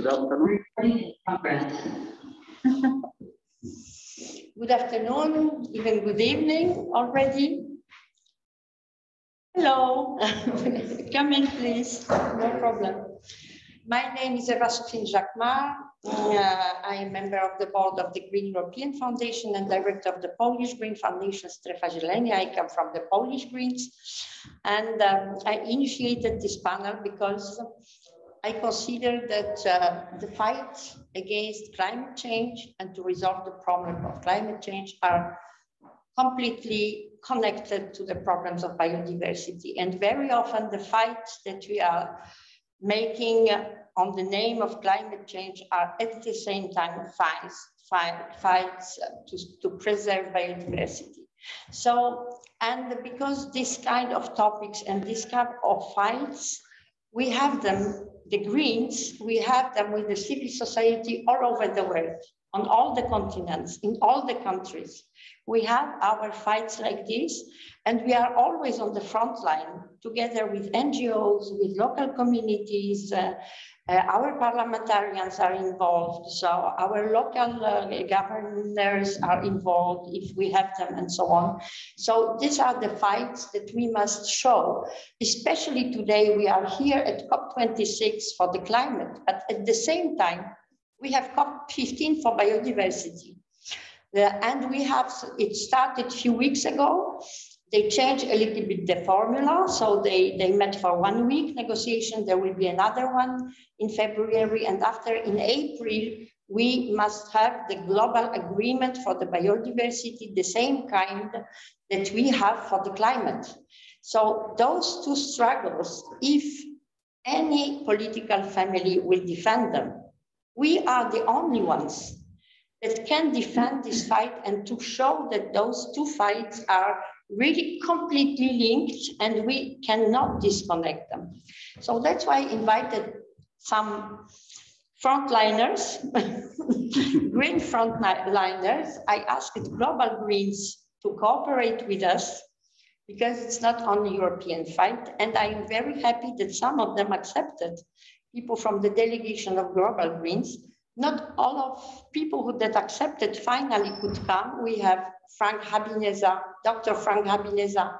afternoon. Good afternoon, even good evening already. Hello, come in please, no problem. My name is Sufin-Jacquemart. I am member of the board of the Green European Foundation and director of the Polish Green Foundation, Strefa Zieleni. I come from the Polish Greens. And I initiated this panel because I consider that the fight against climate change and to resolve the problem of climate change are completely connected to the problems of biodiversity. And very often the fights that we are making on the name of climate change are at the same time fights to preserve biodiversity. So, and because this kind of topics and this kind of fights, we have them, the Greens, we have them with the civil society all over the world, on all the continents, in all the countries. We have our fights like this, and we are always on the front line, together with NGOs, with local communities. Our parliamentarians are involved, so our local governors are involved if we have them, and so on. So these are the fights that we must show, especially today. We are here at COP26 for the climate, but at the same time, we have COP15 for biodiversity. And we have, it started a few weeks ago. They changed a little bit the formula. So they met for 1 week negotiation. There will be another one in February. And after in April, we must have the global agreement for the biodiversity, the same kind that we have for the climate. So those two struggles, if any political family will defend them, we are the only ones that can defend this fight and to show that those two fights are really completely linked and we cannot disconnect them. So that's why I invited some frontliners, green frontliners. I asked Global Greens to cooperate with us because it's not only European fight. And I'm very happy that some of them accepted. People from the delegation of Global Greens. Not all of people who that accepted finally could come. We have Frank Habineza, Dr. Frank Habineza,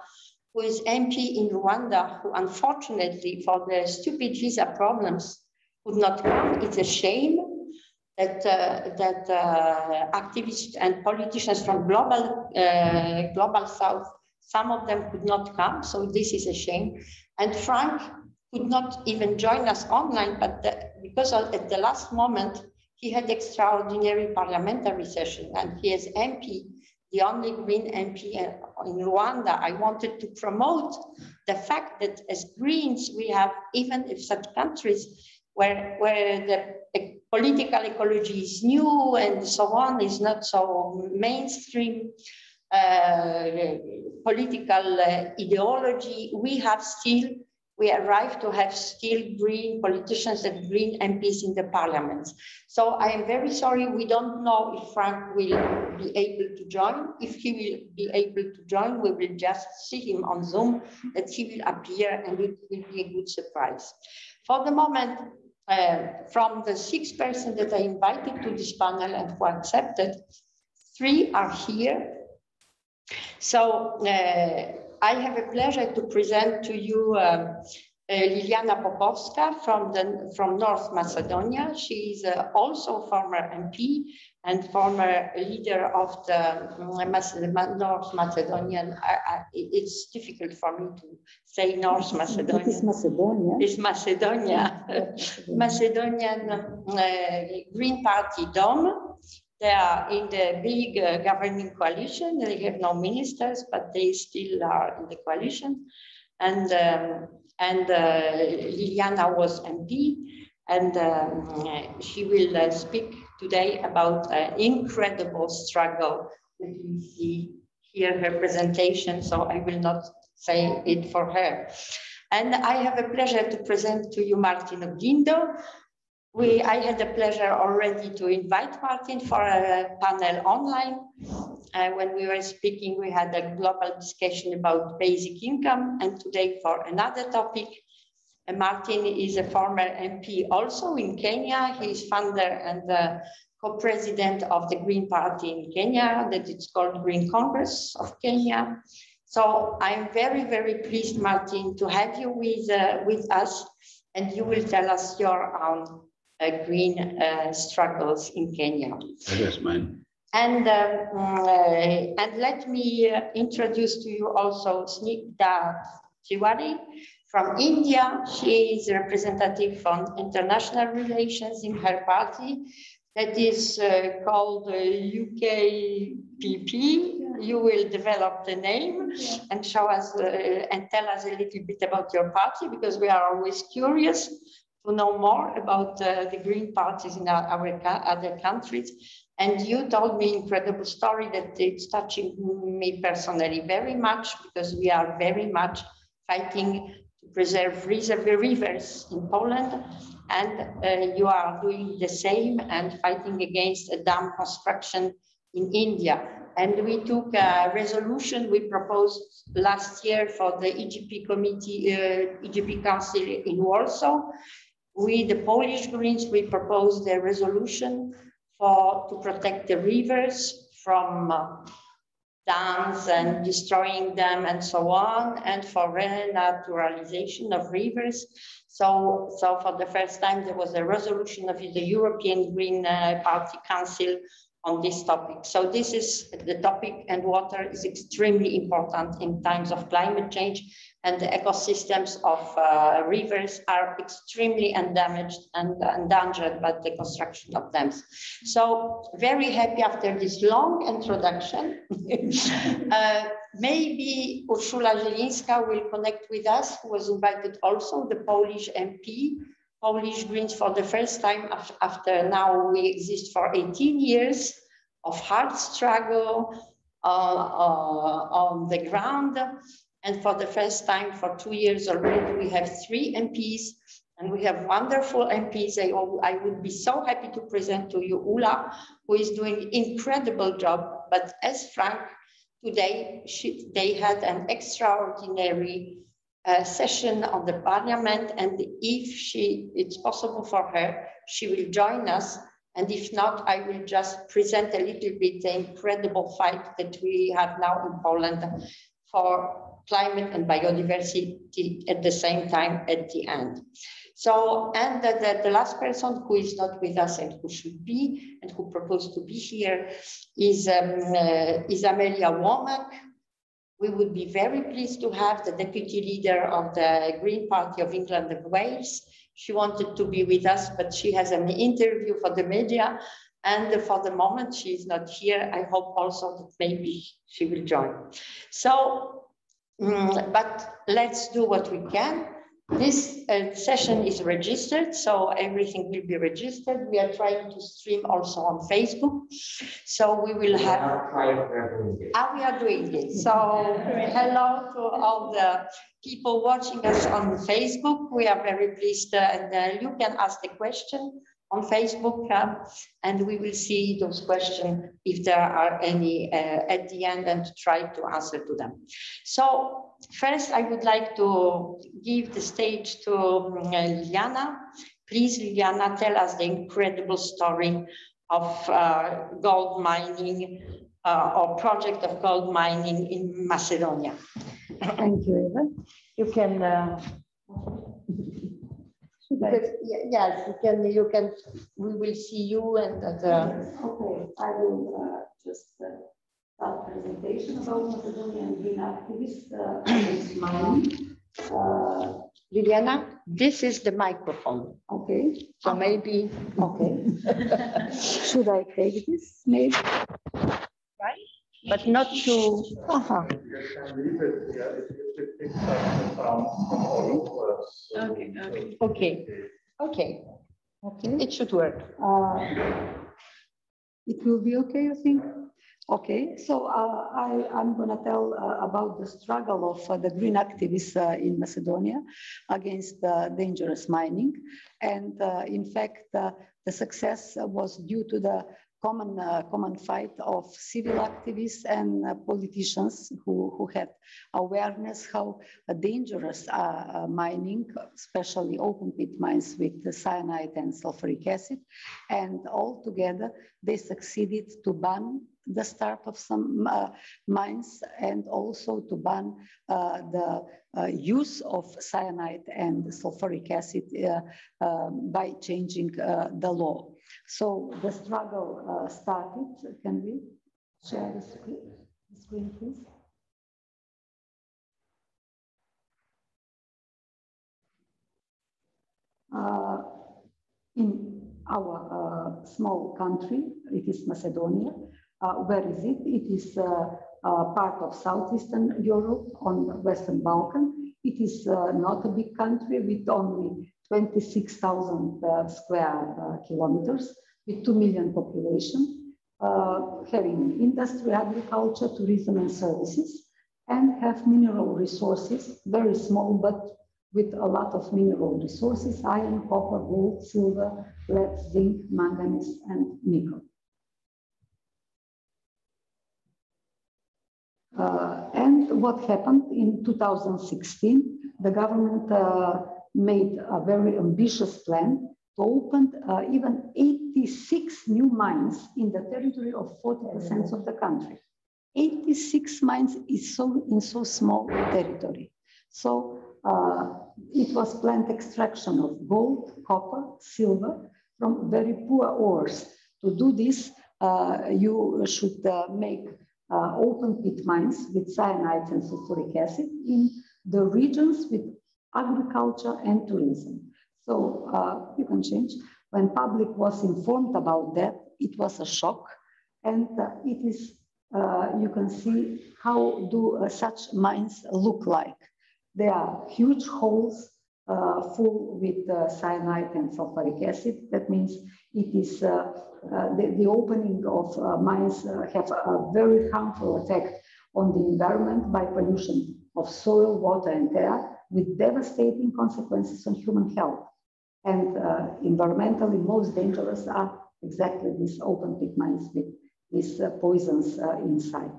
who is MP in Rwanda, who unfortunately for the stupid visa problems could not come. It's a shame that, activists and politicians from global South, some of them could not come. So this is a shame. And Frank could not even join us online, but because at the last moment, he had extraordinary parliamentary session and he is MP, the only Green MP in Rwanda. I wanted to promote the fact that as Greens, we have, even if such countries where the political ecology is new and so on, is not so mainstream political ideology, we arrived to have still green politicians and green MPs in the parliaments. So I am very sorry, we don't know if Frank will be able to join. If he will be able to join, we will just see him on Zoom, that he will appear and it will be a good surprise. For the moment, from the 6 persons that I invited to this panel and who accepted, 3 are here. So I have a pleasure to present to you Lijana Popovska from North Macedonia. She is also former MP and former leader of the North Macedonian. It's difficult for me to say North Macedonia. It's Macedonia. It's Macedonia. Macedonian Green Party DOM. They are in the big governing coalition. They have no ministers, but they still are in the coalition. And Liliana was MP, and she will speak today about an incredible struggle that we see here, her presentation, so I will not say it for her. And I have a pleasure to present to you Martin Ogindo. I had the pleasure already to invite Martin for a panel online. When we were speaking, we had a global discussion about basic income, and today for another topic. Martin is a former MP also in Kenya. He is founder and co-president of the Green Party in Kenya, that it's called Green Congress of Kenya. So I'm very, very pleased, Martin, to have you with us, and you will tell us your own green struggles in Kenya. Yes, ma'am. And let me introduce to you also Snigdha Tiwari from India. She is representative from international relations in her party. That is called UKPP. You will develop the name and show us and tell us a little bit about your party, because we are always curious to know more about the green parties in our other countries. And you told me incredible story that it's touching me personally very much, because we are very much fighting to preserve rivers in Poland. And you are doing the same and fighting against a dam construction in India. And we took a resolution we proposed last year for the EGP committee, EGP Council in Warsaw. We, the Polish Greens, we proposed a resolution to protect the rivers from dams and destroying them and so on, and for renaturalization of rivers. So for the first time, there was a resolution of the European Green Party Council on this topic. So this is the topic, and water is extremely important in times of climate change, and the ecosystems of rivers are extremely damaged and endangered by the construction of dams. So very happy after this long introduction. Maybe Urszula Zielińska will connect with us, who was invited also, the Polish MP, Polish Greens, for the first time after now we exist for 18 years of hard struggle on the ground. And for the first time, for 2 years already, we have 3 MPs, and we have wonderful MPs. I would be so happy to present to you Ula, who is doing incredible job. But as Frank, today, they had an extraordinary session of the parliament, and if it's possible for her, she will join us. And if not, I will just present a little bit the incredible fight that we have now in Poland for climate and biodiversity at the same time at the end. So, and the last person who is not with us and who should be and who proposed to be here is Amelia Womack. We would be very pleased to have the deputy leader of the Green Party of England and Wales. She wanted to be with us, but she has an interview for the media, and for the moment she is not here. I hope also that maybe she will join. So, but let's do what we can. This session is registered, so everything will be registered. We are trying to stream also on Facebook. So we will have, we are doing it. So hello to all the people watching us on Facebook. We are very pleased, and you can ask the question on Facebook, and we will see those questions if there are any at the end, and try to answer to them. So first, I would like to give the stage to Lijana. Please, Lijana, tell us the incredible story of gold mining or project of gold mining in Macedonia. Thank you, Eva. You can. Yes, you can. We will see you and. Okay, I will just start presentation about Macedonian green activists against mining. Liliana, this is the microphone. Okay. So maybe. Okay. Should I take this? Maybe. Right. But not too. Okay. It should work. It will be okay, you think? Okay, so I'm going to tell about the struggle of the green activists in Macedonia against dangerous mining. And in fact, the success was due to the common fight of civil activists and politicians who had awareness how dangerous mining, especially open pit mines with the cyanide and sulfuric acid. And all together, they succeeded to ban the start of some mines and also to ban the use of cyanide and sulfuric acid by changing the law. So the struggle started. Can we share the screen, please? In our small country, it is Macedonia. Where is it? It is part of Southeastern Europe on the Western Balkan. It is not a big country with only 26,000 square kilometers, with 2 million population, having industry, agriculture, tourism and services, and have mineral resources, very small, but with a lot of mineral resources: iron, copper, gold, silver, lead, zinc, manganese, and nickel. And what happened in 2016, the government made a very ambitious plan to open even 86 new mines in the territory of 40% of the country. 86 mines is in so small territory. So it was planned extraction of gold, copper, silver from very poor ores. To do this, you should make open pit mines with cyanides and sulfuric acid in the regions with agriculture and tourism. So you can change. When public was informed about that, it was a shock. And it is, you can see how do such mines look like. They are huge holes full with cyanide and sulfuric acid. That means it is the opening of mines have a very harmful effect on the environment by pollution of soil, water, and air, with devastating consequences on human health. And environmentally most dangerous are exactly these open pit mines with these poisons inside.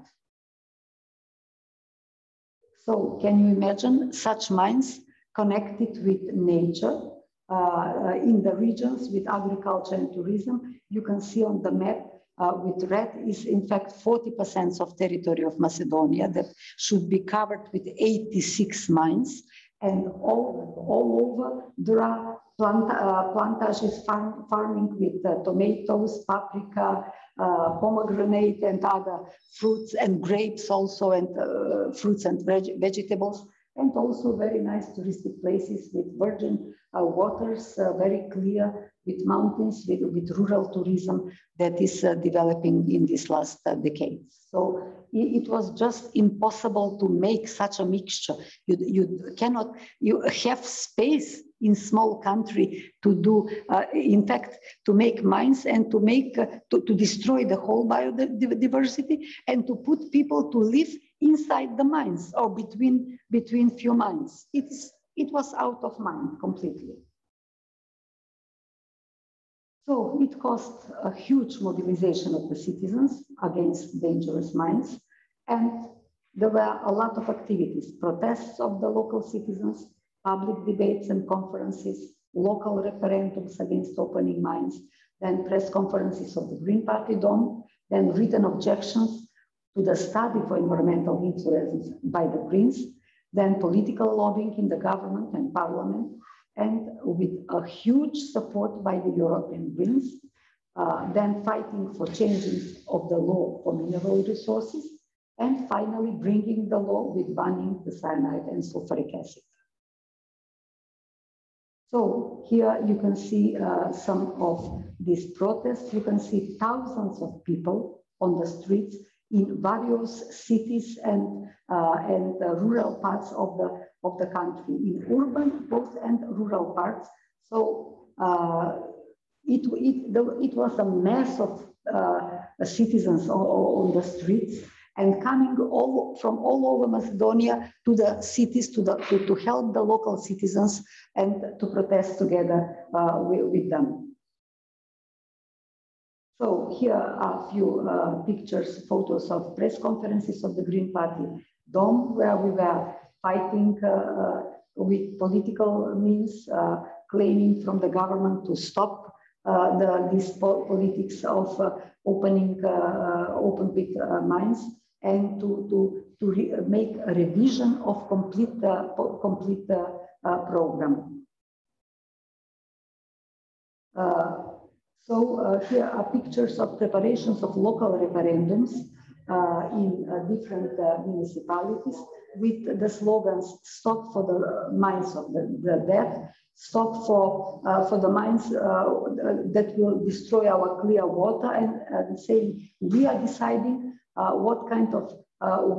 So can you imagine such mines connected with nature in the regions with agriculture and tourism? You can see on the map with red is in fact 40% of territory of Macedonia that should be covered with 86 mines. And all over there are plantations farming with tomatoes, paprika, pomegranate and other fruits and grapes also, and fruits and vegetables, and also very nice touristic places with virgin waters, very clear, with mountains, with rural tourism that is developing in this last decades. So it was just impossible to make such a mixture. You cannot, you have space in small country to do, in fact, to make mines and to make, to destroy the whole biodiversity and to put people to live inside the mines or between few mines. It was out of mind completely. So it caused a huge mobilization of the citizens against dangerous mines. And there were a lot of activities, protests of the local citizens, public debates and conferences, local referendums against opening mines, then press conferences of the Green Party Dome, then written objections to the study for environmental influences by the Greens, then political lobbying in the government and parliament, and with a huge support by the European Greens, then fighting for changes of the law for mineral resources, and finally bringing the law with banning the cyanide and sulfuric acid. So here you can see some of these protests. You can see thousands of people on the streets in various cities and rural parts of the country, in urban both and rural parts. So it was a mass of citizens on the streets and coming from all over Macedonia to the cities to help the local citizens and to protest together with them. So here are a few pictures, photos of press conferences of the Green Party Dome, where we were fighting with political means, claiming from the government to stop this politics of opening open pit mines, and to make a revision of complete program. So here are pictures of preparations of local referendums in different municipalities with the slogans: "Stop for the mines of the death," "Stop for the mines that will destroy our clear water," and saying we are deciding what kind of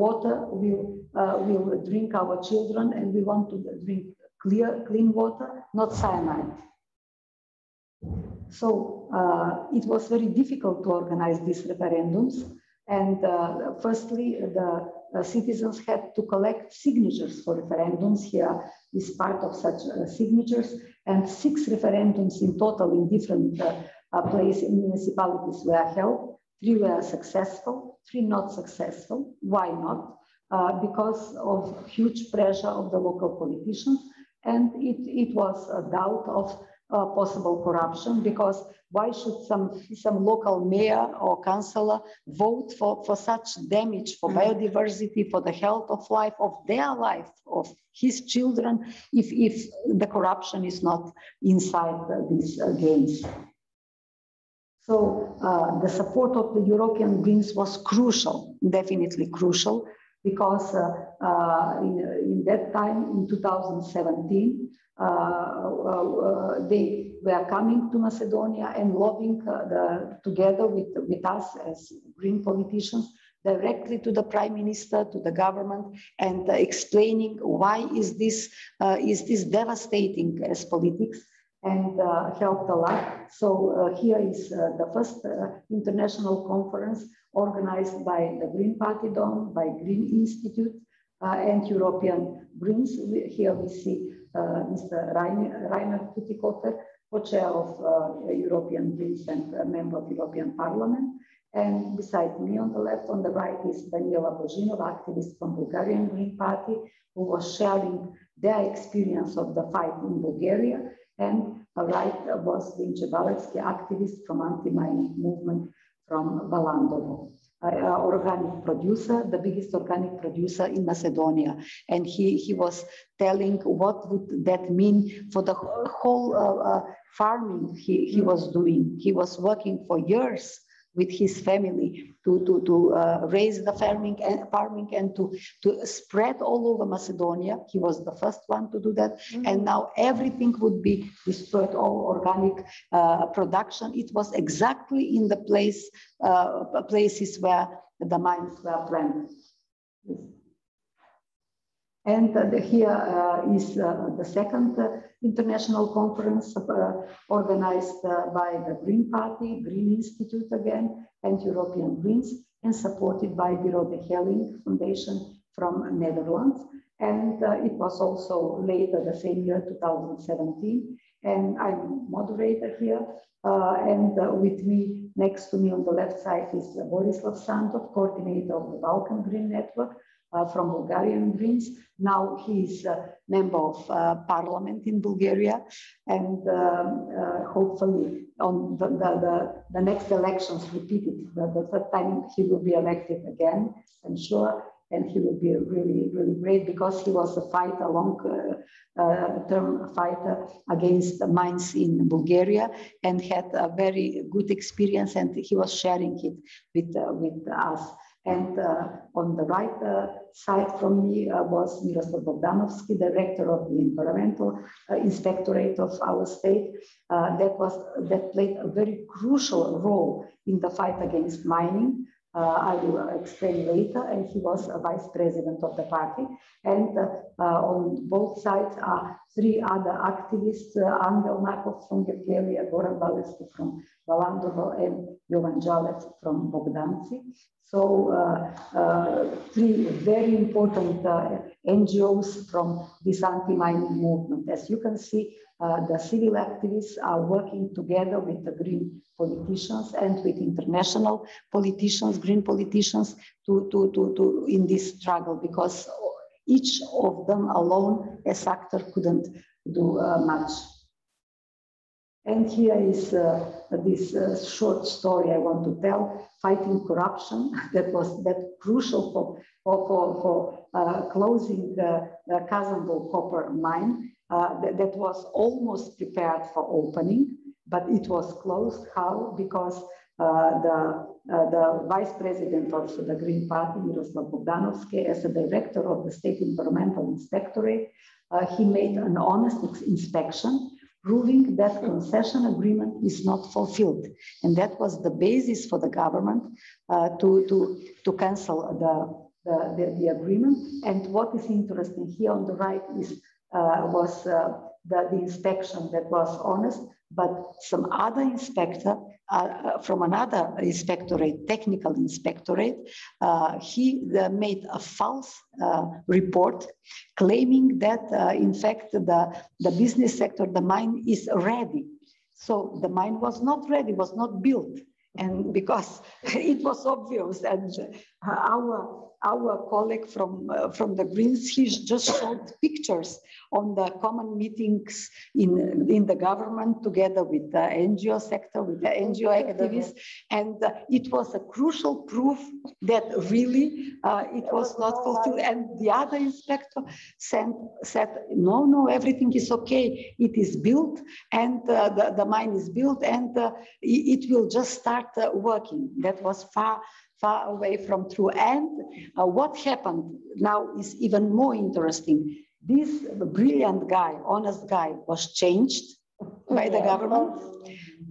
water will drink our children, and we want to drink clean water, not cyanide. So it was very difficult to organize these referendums. And firstly, the citizens had to collect signatures for referendums. Here is part of such signatures, and 6 referendums in total in different places in municipalities were held. 3 were successful, 3 not successful. Why not? Because of huge pressure of the local politicians, and it was a doubt of possible corruption, because why should some local mayor or councillor vote for such damage for biodiversity, for the health of life, of their life, of his children, if the corruption is not inside these games? So the support of the European Greens was crucial, definitely crucial, because in that time, in 2017, they were coming to Macedonia and lobbying together with us as Green politicians directly to the Prime Minister, to the government, and explaining why is this devastating as politics, and helped a lot. So here is the first international conference organized by the Green Party Dome, by Green Institute, and European Greens. Here we see Mr. Rainer Putikofer, co-chair of European Greens and a member of European Parliament. And beside me on the left, on the right, is Daniela Božinova, activist from Bulgarian Green Party, who was sharing their experience of the fight in Bulgaria. And right was Vince Baletsky, activist from anti-mining movement from Valandovo. Organic producer, the biggest organic producer in Macedonia. And he was telling what would that mean for the whole farming he was doing. He was working for years with his family to raise the farming and to spread all over Macedonia. He was the first one to do that. And now everything would be destroyed, all organic production. It was exactly in the places where the mines were planted. And here is the second international conference organized by the Green Party, Green Institute again, and European Greens, and supported by Bureau de Helling Foundation from Netherlands. And it was also later the same year, 2017. And I'm moderator here. And with me, next to me on the left side is Borislav Sandov, coordinator of the Balkan Green Network, from Bulgarian Greens. Now he is a member of parliament in Bulgaria, and hopefully on the next elections repeated, the third time he will be elected again, I'm sure, and he will be really, really great, because he was a fighter, long-term fighter against mines in Bulgaria, and had a very good experience, and he was sharing it with us. And on the right side from me was Miroslav Bogdanovski, director of the Environmental Inspectorate of our state. That played a very crucial role in the fight against mining. I will explain later, and he was a vice president of the party. And on both sides are 3 other activists, Angel Nakov from Bulgaria, Goran Baletsky from Valandovo, and Jovan Jalev from Bogdanci. So three very important NGOs from this anti-mining movement. As you can see, the civil activists are working together with the green politicians and with international politicians, green politicians, in this struggle, because each of them alone as actor couldn't do much. And here is this short story I want to tell, fighting corruption. That was crucial for closing the Kazandol copper mine. That was almost prepared for opening, but it was closed. How? Because the vice president of the Green Party, Miroslav Bogdanovski, as the director of the State Environmental Inspectorate, he made an honest inspection, proving that concession agreement is not fulfilled. And that was the basis for the government to cancel the agreement. And what is interesting here on the right is was the inspection that was honest, but some other inspector from another inspectorate, technical inspectorate, he made a false report claiming that in fact the business sector, the mine is ready. So the mine was not ready, was not built. And because it was obvious, and our colleague from the Greens, he just showed pictures on the common meetings in the government together with the NGO sector, with the NGO activists, and it was a crucial proof that really it was not fulfilled. And the other inspector said, no, everything is okay. It is built, and the mine is built, and it will just start working. That was far away from true. And what happened now is even more interesting. This brilliant guy, honest guy, was changed by the government,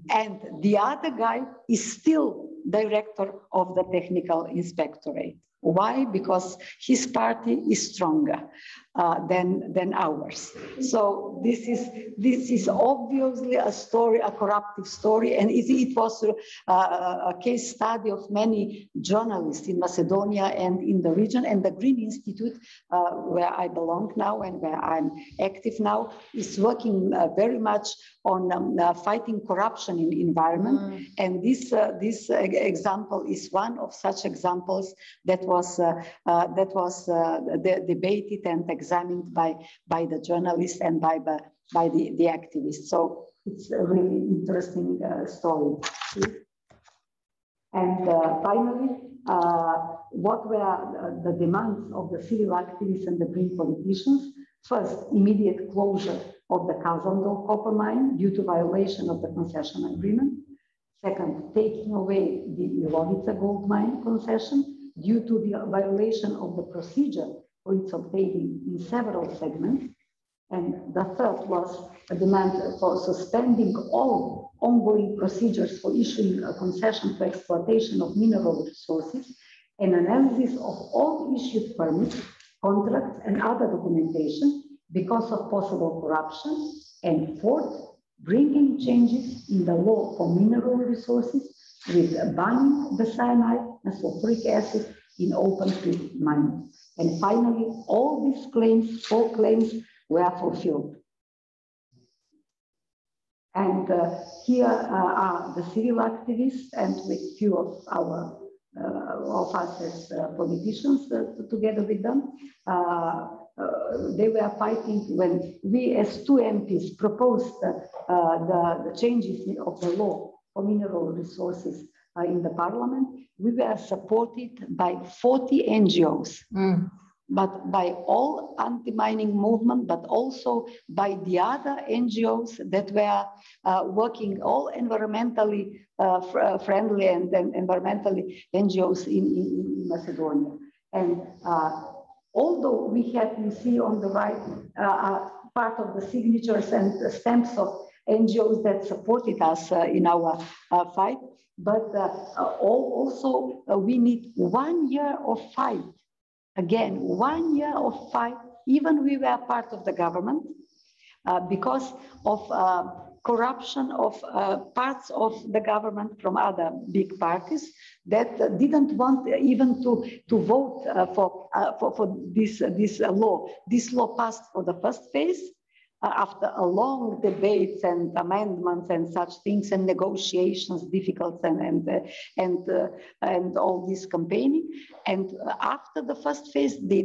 and the other guy is still director of the technical inspectorate. Why? Because his party is stronger than ours. So this is obviously a story, a corruptive story, and it was a case study of many journalists in Macedonia and in the region. And the Green Institute, where I belong now and where I'm active now, is working very much on fighting corruption in environment. And this example is one of such examples that was debated and examined by the journalists and by the activists. So it's a really interesting story. And finally, what were the demands of the civil activists and the green politicians? First, immediate closure of the Kazandol copper mine due to violation of the concession agreement. Second, taking away the Ilovica gold mine concession due to the violation of the procedure for its obtaining in several segments. And the third was a demand for suspending all ongoing procedures for issuing a concession for exploitation of mineral resources, and analysis of all issued permits, contracts, and other documentation because of possible corruption. And fourth, bringing changes in the law for mineral resources with banning the cyanide and sulfuric acid in open pit mining. And finally, all these claims, 4 claims, were fulfilled. And here are the civil activists, and with few of of us as politicians together with them. They were fighting when we as 2 MPs proposed the changes of the law for mineral resources in the parliament. We were supported by 40 NGOs, but by all anti-mining movement, but also by the other NGOs that were working, all environmentally friendly and environmentally NGOs in Macedonia. And although we had, you see on the right, part of the signatures and the stamps of NGOs that supported us in our fight, but also we need 1 year of fight. Again, 1 year of fight, even we were part of the government, because of corruption of parts of the government from other big parties that didn't want even to vote for this law. This law passed for the first phase after a long debates and amendments and such things and negotiations, difficult and all this campaigning. And after the first phase, they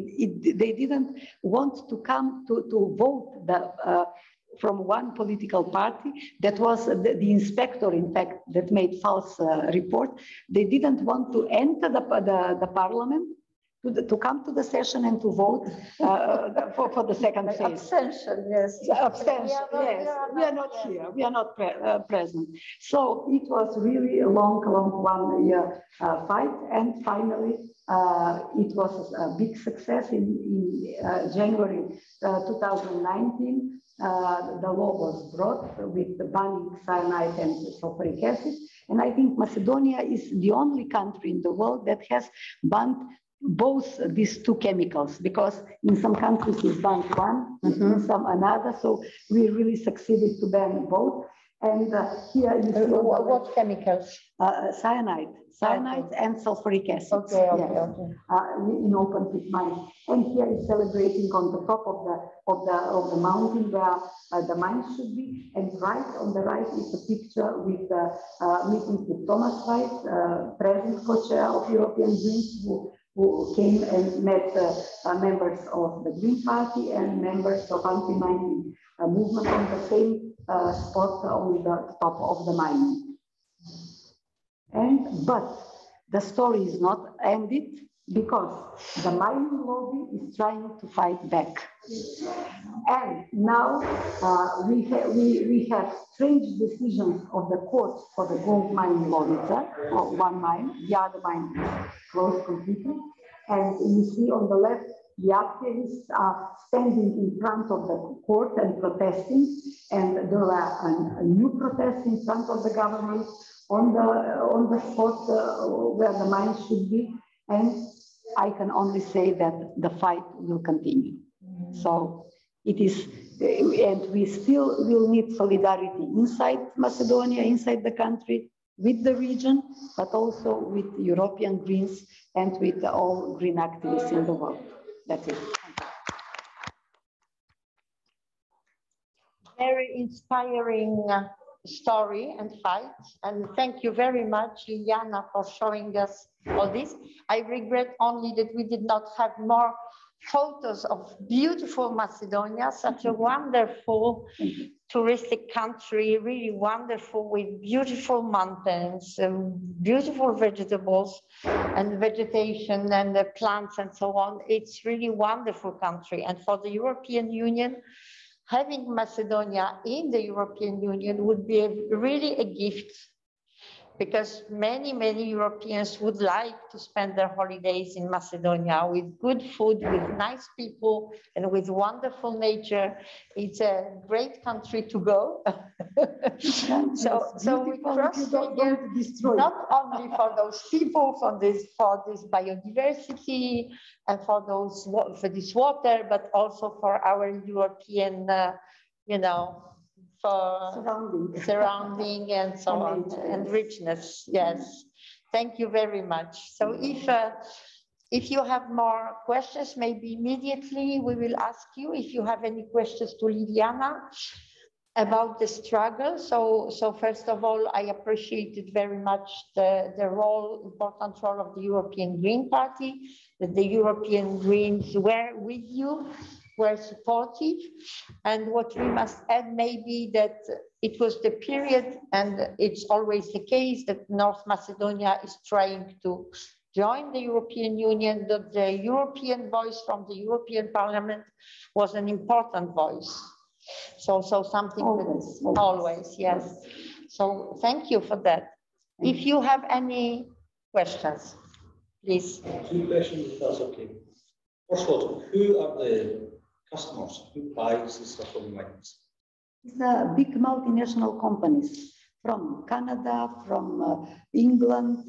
didn't want to come to vote from one political party. That was the inspector, in fact, that made false report. They didn't want to enter the parliament, to come to the session and to vote for the second phase. Abstention, yes. Abstention, yes. We are not here. We are not present. So it was really a long 1 year fight. And finally, it was a big success in January 2019. The law was brought with the banning cyanide and sulfuric acid. And I think Macedonia is the only country in the world that has banned both these two chemicals, because in some countries it's banned one, in some another. So we really succeeded to ban both. And here you see what chemicals? Cyanide and sulfuric acid. Okay. In open pit mines. And here is celebrating on the top of the mountain where the mines should be. And right on the right is a picture with meetings with Thomas Weiss, present co-chair of European Greens, who came and met members of the Green Party and members of anti-mining movement on the same spot on the top of the mine. But the story is not ended, because the mining lobby is trying to fight back. And now we have strange decisions of the court for the gold mine Lovica, or one mine, the other mine is closed completely. And you see on the left, the activists are standing in front of the court and protesting. And there are a new protest in front of the government on the spot where the mine should be. And I can only say that the fight will continue. So it is, and we still will need solidarity inside Macedonia, inside the country, with the region, but also with European Greens and with all green activists in the world. That's it. Very inspiring story and fight. And thank you very much, Lijana, for showing us all this. I regret only that we did not have more photos of beautiful Macedonia, such a wonderful touristic country, really wonderful, with beautiful mountains, beautiful vegetables and vegetation and the plants and so on. It's really wonderful country. And for the European Union, having Macedonia in the European Union would be really a gift, because many Europeans would like to spend their holidays in Macedonia with good food, with nice people, and with wonderful nature. It's a great country to go. so we cross fingers not only for those people, for this biodiversity, and for this water, but also for our European, for surrounding and so on, and richness. Yes, thank you very much. So if you have more questions, maybe immediately we will ask you if you have any questions to Lijana about the struggle. So first of all, I appreciated very much the important role of the European Green Party, that the European Greens were with you, were supportive. And what we must add maybe that it was the period, and it's always the case, that North Macedonia is trying to join the European Union, that the European voice from the European Parliament was an important voice. So something always, yes. So thank you for that. If you have any questions, please. 2 questions, if that's okay. First of all, who are the customers? Who buys the stuff from mines? It's big multinational companies. from Canada, from England.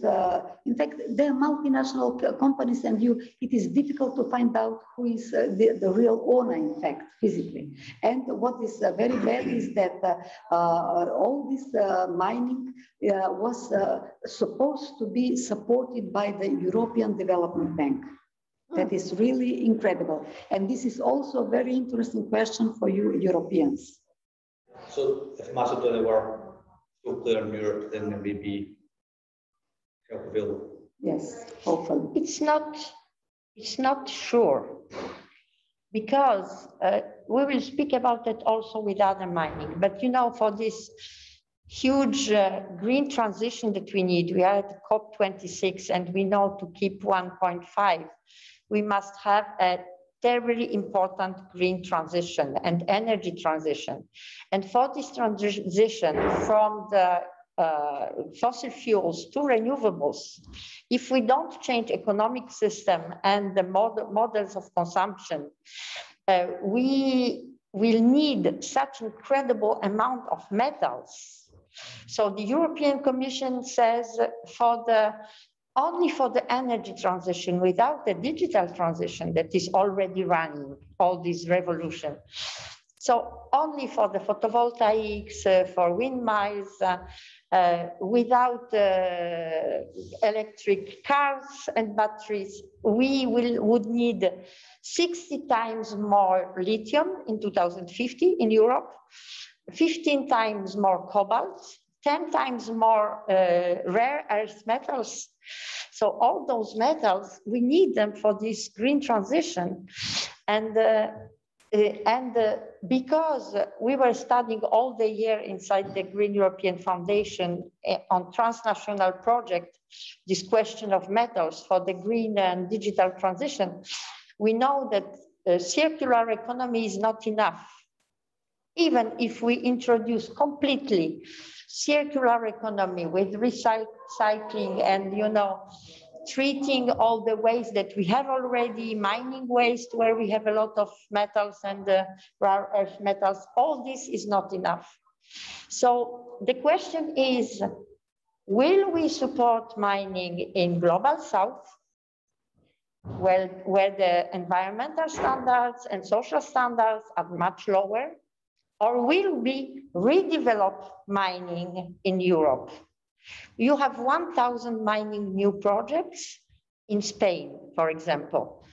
In fact, they are multinational companies, and it is difficult to find out who is the real owner, in fact, physically. And what is very bad is that all this mining was supposed to be supported by the European Development Bank. That is really incredible. And this is also a very interesting question for you Europeans. So if Macedonia were so clear in Europe, then there may be help available. Yes, hopefully. It's not sure, because we will speak about that also with other mining. But you know, for this huge green transition that we need, we are at COP26, and we know to keep 1.5, we must have a terribly important green transition and energy transition. And for this transition from the fossil fuels to renewables, if we don't change economic system and the models of consumption, we will need such incredible amount of metals. So the European Commission says only for the energy transition, without the digital transition that is already running all this revolution. So only for the photovoltaics, for windmills, without electric cars and batteries, we would need 60 times more lithium in 2050 in Europe, 15 times more cobalt, 10 times more rare earth metals. So all those metals, we need them for this green transition. And because we were studying all the year inside the Green European Foundation on transnational project, this question of metals for the green and digital transition, we know that circular economy is not enough. Even if we introduce completely circular economy with recycling and, you know, treating all the waste that we have already, mining waste where we have a lot of metals and rare earth metals, all this is not enough. So the question is, will we support mining in Global South, where the environmental standards and social standards are much lower? Or will we redevelop mining in Europe? You have 1,000 mining new projects in Spain, for example,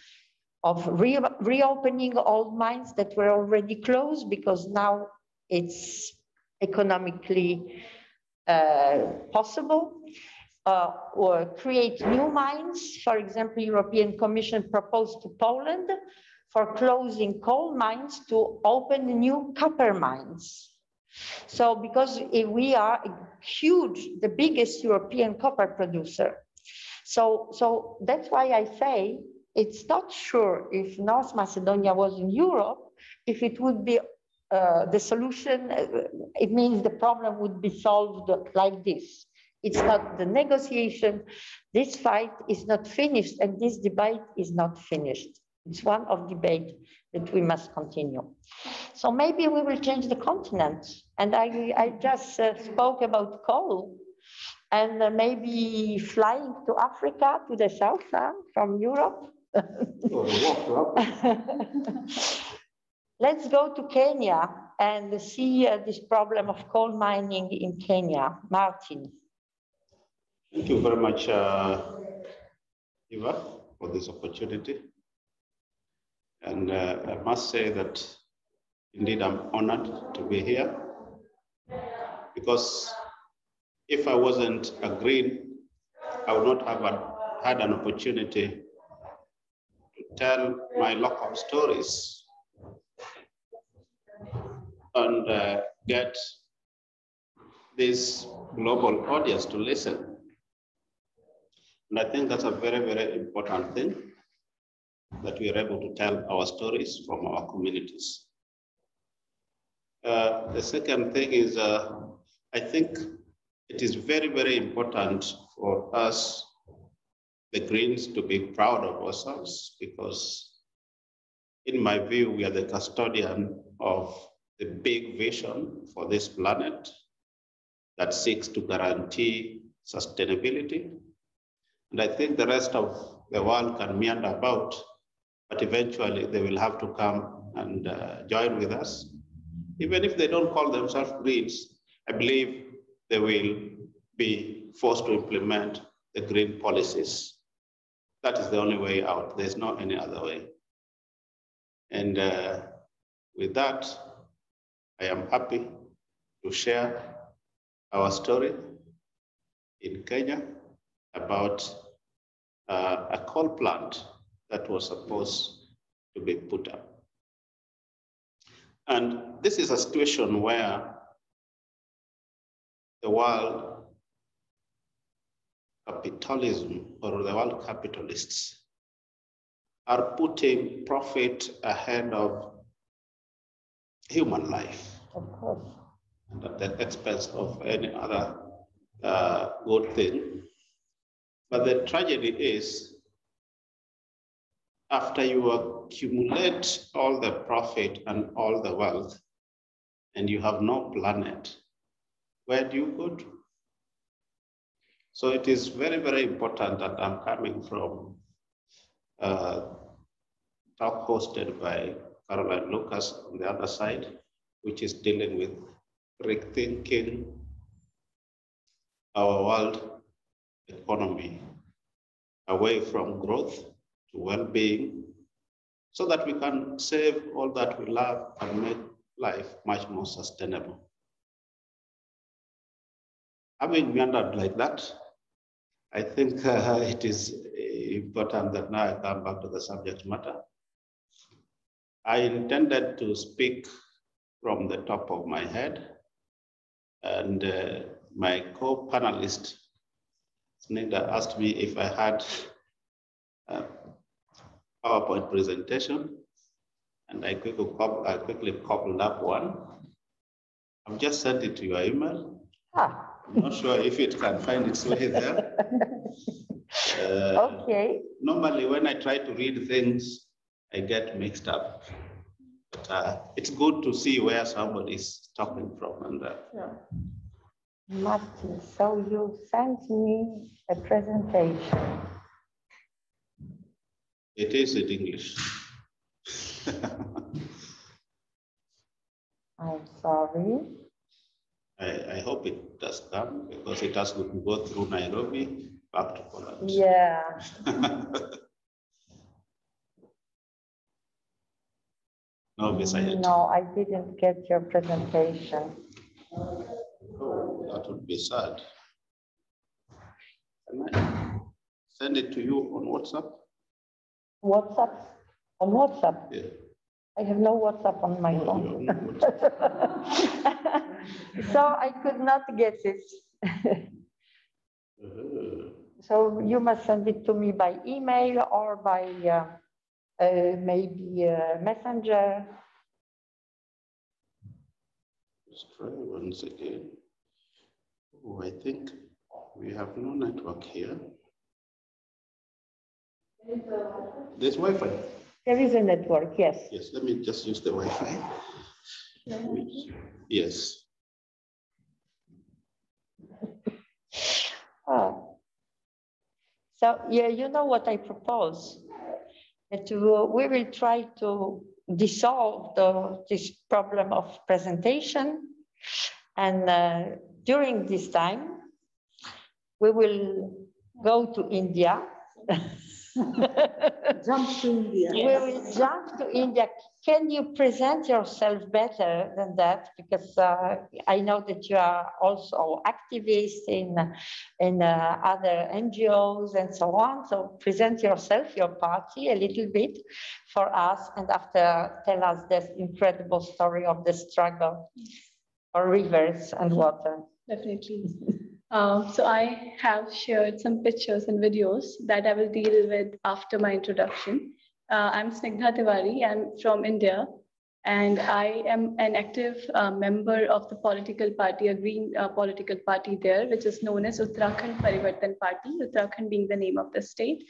of reopening old mines that were already closed because now it's economically possible, or create new mines. For example, European Commission proposed to Poland for closing coal mines to open new copper mines. So because we are huge, the biggest European copper producer. So that's why I say it's not sure if North Macedonia was in Europe, if it would be the solution, it means the problem would be solved like this. It's not the negotiation. This fight is not finished, and this debate is not finished. It's one of debate that we must continue. So maybe we will change the continent. And I just spoke about coal, and maybe flying to Africa, to the south from Europe. Let's go to Kenya and see this problem of coal mining in Kenya. Martin. Thank you very much, Eva, for this opportunity. And I must say that indeed I'm honored to be here, because if I wasn't a Green, I would not have had an opportunity to tell my local stories and get this global audience to listen. And I think that's a very, very important thing, that we are able to tell our stories from our communities. The second thing is, I think it is very, very important for us, the Greens, to be proud of ourselves, because in my view, we are the custodian of the big vision for this planet. that seeks to guarantee sustainability. And I think the rest of the world can meander about, but eventually they will have to come and join with us. Even if they don't call themselves Greens, I believe they will be forced to implement the green policies. That is the only way out. There's not any other way. And with that, I am happy to share our story in Kenya about a coal plant that was supposed to be put up. And this is a situation where the world capitalism or the world capitalists are putting profit ahead of human life. Of course. And at the expense of any other good thing. But the tragedy is, after you accumulate all the profit and all the wealth, and you have no planet, where do you go to? So it is very, very important that I'm coming from talk hosted by Caroline Lucas on the other side, which is dealing with rethinking our world economy away from growth to well-being, so that we can save all that we love and make life much more sustainable. Having meandered like that, I think it is important that now I come back to the subject matter. I intended to speak from the top of my head, and my co-panelist, Snigdha, asked me if I had a PowerPoint presentation, and I quickly cobbled up one. I've just sent it to your email. I'm not sure if it can find its way there. Okay. Normally, when I try to read things, I get mixed up. But it's good to see where somebody is talking from. And Martin, so you sent me a presentation. It is in English. I'm sorry. I hope it does come, because it has to go through Nairobi back to Poland. Yeah. No, beside No, I didn't get your presentation. Oh, that would be sad. Can I send it to you on WhatsApp? WhatsApp? On WhatsApp? Yeah. I have no WhatsApp on my phone. So I could not get it. So you must send it to me by email or by maybe Messenger. Let's try once again. Oh, I think we have no network here. There's Wi-Fi. There is a network, yes. Yes, let me just use the Wi-Fi. Yes. Oh. So yeah, you know what I propose? That we will try to dissolve this problem of presentation, and during this time, we will go to India. Jump to India. We will jump to India. Can you present yourself better than that? Because I know that you are also activist in other NGOs and so on. So present yourself, your party a little bit for us, and after tell us this incredible story of the struggle for rivers and water. Definitely. So I have shared some pictures and videos that I will deal with after my introduction. I'm Snigdha Tiwari. I'm from India, and I am an active member of the political party, a green political party there, which is known as Uttarakhand Parivartan Party, Uttarakhand being the name of the state.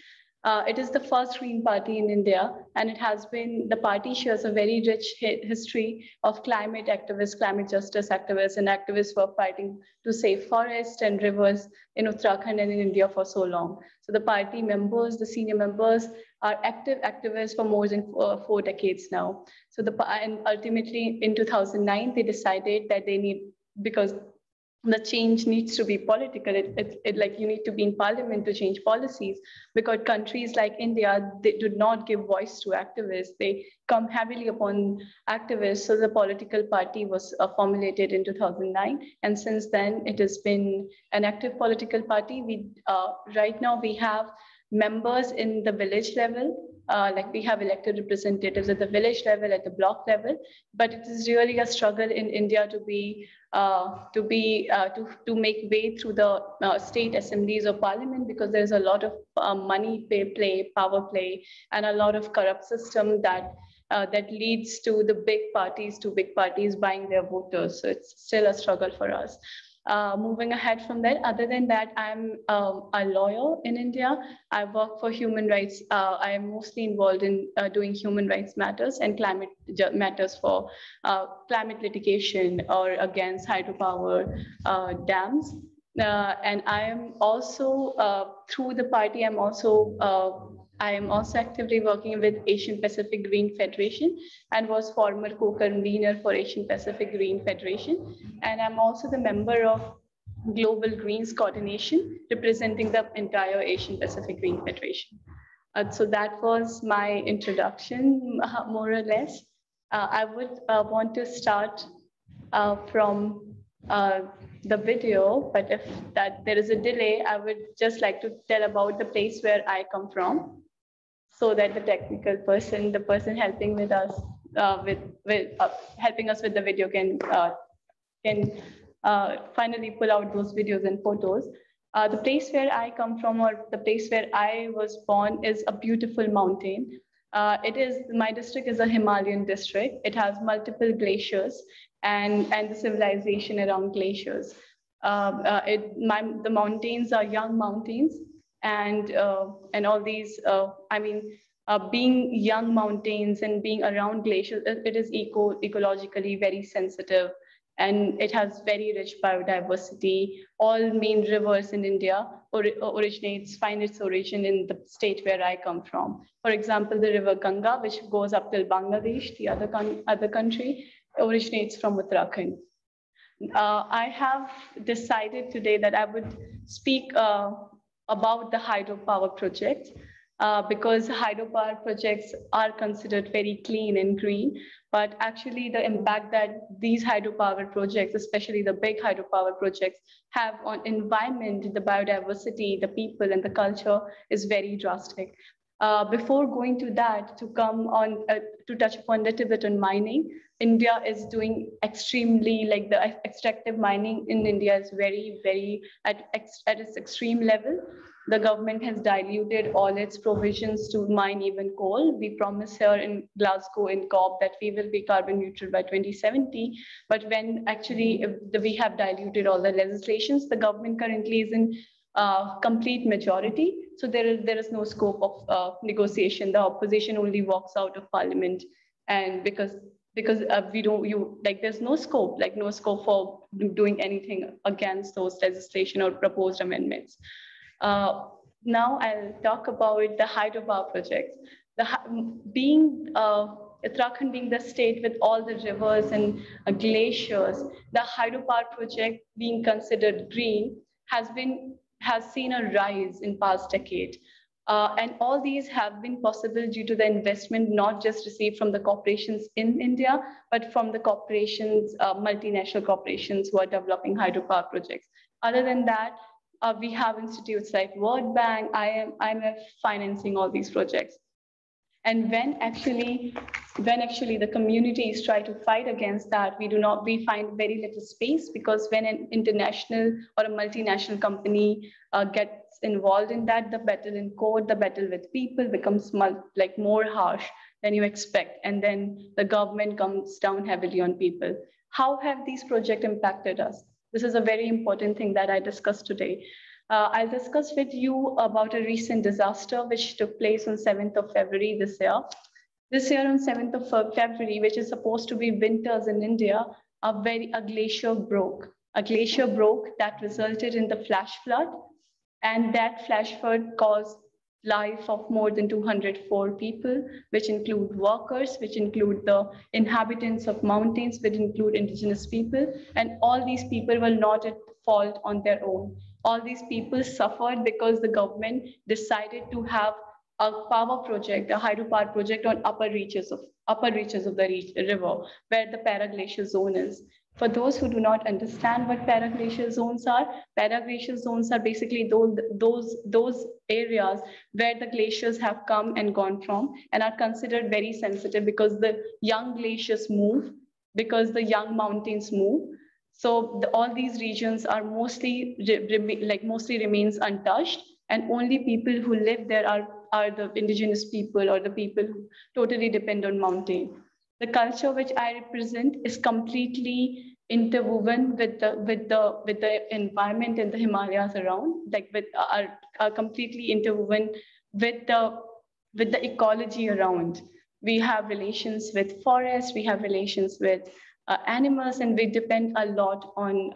It is the first Green Party in India, and it has been, the party shares a very rich history of climate activists, climate justice activists, and activists who are fighting to save forests and rivers in Uttarakhand and in India for so long. So the party members, the senior members, are active activists for more than 4 decades now. So and ultimately in 2009, they decided that they need, because the change needs to be political. Like you need to be in parliament to change policies, because countries like India, they do not give voice to activists. They come heavily upon activists. So the political party was formulated in 2009. And since then, it has been an active political party. Right now we have members in the village level, like we have elected representatives at the village level, at the block level, but it is really a struggle in India to make way through the state assemblies or parliament, because there's a lot of money play, power play, and a lot of corrupt system that leads to the big parties buying their voters. So it's still a struggle for us. Moving ahead from that, other than that, I'm a lawyer in India. I work for human rights. I am mostly involved in doing human rights matters and climate matters for climate litigation or against hydropower dams. And I am also, through the party, I am also actively working with Asian Pacific Green Federation and was former co-convener for Asian Pacific Green Federation. And I'm also the member of Global Greens Coordination, representing the entire Asian Pacific Green Federation. So that was my introduction, more or less. I would want to start from the video, but if there is a delay, I would just like to tell about the place where I come from, so that the technical person, the person helping with us, helping us with the video can finally pull out those videos and photos. The place where I come from, or the place where I was born, is a beautiful mountain. My district is a Himalayan district. It has multiple glaciers and the civilization around glaciers. The mountains are young mountains, and all these, being young mountains and being around glaciers, it is ecologically very sensitive, and it has very rich biodiversity. All main rivers in India find its origin in the state where I come from. For example, the river Ganga, which goes up till Bangladesh, the other country, originates from Uttarakhand. I have decided today that I would speak about the hydropower project, because hydropower projects are considered very clean and green, but actually the impact that these hydropower projects, especially the big hydropower projects, have on environment, the biodiversity, the people, and the culture is very drastic. Before going to that, to touch upon a little bit on mining, India is doing extremely, like the extractive mining in India is very, very at its extreme level. The government has diluted all its provisions to mine even coal. We promise here in Glasgow in COP that we will be carbon neutral by 2070. But when actually we have diluted all the legislations, the government currently is in complete majority. So there is no scope of negotiation. The opposition only walks out of parliament, and because there's no scope for doing anything against those legislation or proposed amendments. Now I'll talk about the hydropower projects. Uttarakhand being the state with all the rivers and glaciers, the hydropower project being considered green has seen a rise in past decade. And all these have been possible due to the investment not just received from the corporations in India, but from the corporations, multinational corporations who are developing hydropower projects. Other than that, we have institutes like World Bank, IMF financing all these projects. And when actually the communities try to fight against that, we find very little space, because when an international or a multinational company gets involved in that, the battle in court, the battle with people becomes more harsh than you expect. And then the government comes down heavily on people. How have these projects impacted us? This is a very important thing that I discussed today. I'll discuss with you about a recent disaster which took place on 7th of February this year. This year on 7th of February, which is supposed to be winters in India, a glacier broke. A glacier broke that resulted in the flash flood, and that flash flood caused life of more than 204 people, which include workers, which include the inhabitants of mountains, which include indigenous people. And all these people were not at fault on their own. All these people suffered because the government decided to have a power project, a hydropower project on upper reaches of the river, where the paraglacial zone is. For those who do not understand what paraglacial zones are basically those areas where the glaciers have come and gone from and are considered very sensitive because the young glaciers move, because the young mountains move. So all these regions are mostly remains untouched, and only people who live there are the indigenous people or the people who totally depend on mountain. The culture which I represent is completely interwoven with the environment in the Himalayas around, are completely interwoven with the ecology around. We have relations with forests, we have relations with animals, and we depend a lot on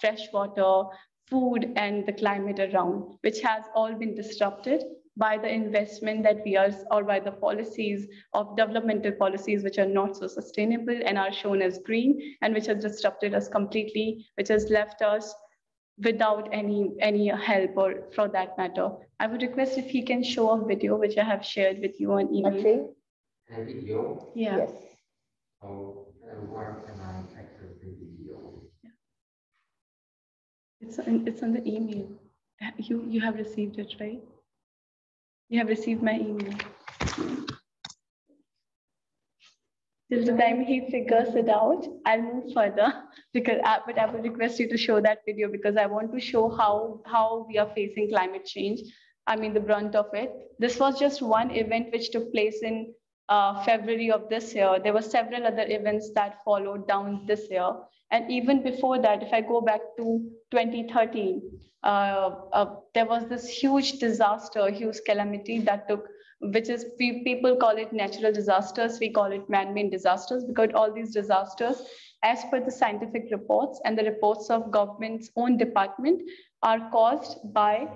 fresh water, food, and the climate around, which has all been disrupted by the investment that we are, or by the policies of developmental policies which are not so sustainable and are shown as green, and which has disrupted us completely, which has left us without any help, or for that matter. I would request if he can show a video which I have shared with you on email. Okay. A video? Yeah. Yes. So, where can I access the video? It's on the email. You have received it, right? You have received my email. Till the time he figures it out, I'll move further, but I would request you to show that video because I want to show how we are facing climate change. I mean, the brunt of it. This was just one event which took place in February of this year. There were several other events that followed down this year. And even before that, if I go back to 2013, there was this huge disaster, huge calamity that took, which is, people call it natural disasters, we call it man-made disasters, because all these disasters, as per the scientific reports and the reports of government's own department, are caused by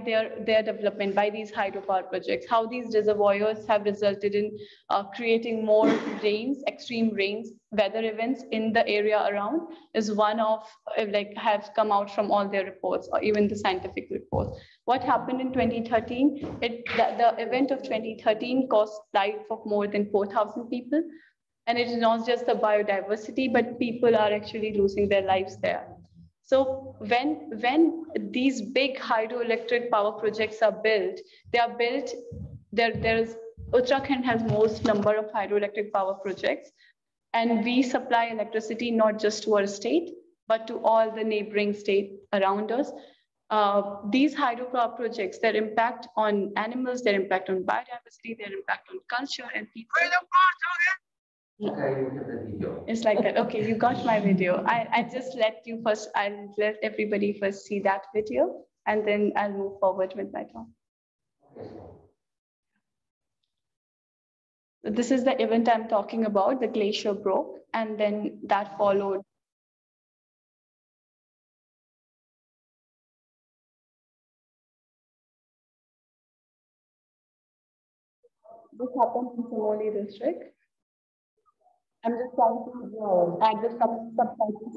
their development, by these hydropower projects. How these reservoirs have resulted in creating more rains, extreme rains, weather events in the area around is one of, have come out from all their reports, or even the scientific reports. What happened in 2013? The event of 2013 cost life of more than 4,000 people. And it is not just the biodiversity, but people are actually losing their lives there. So when these big hydroelectric power projects are built, there's Uttarakhand has most number of hydroelectric power projects, and we supply electricity not just to our state, but to all the neighboring states around us. These hydropower projects, their impact on animals, their impact on biodiversity, their impact on culture and people. Okay, you have the video. It's like that. Okay, you got my video. I just I'll let everybody first see that video, and then I'll move forward with my talk. Okay. So this is the event I'm talking about. The glacier broke, and then that followed. This happened in Zieleni district. I'm just trying to add the subtitles.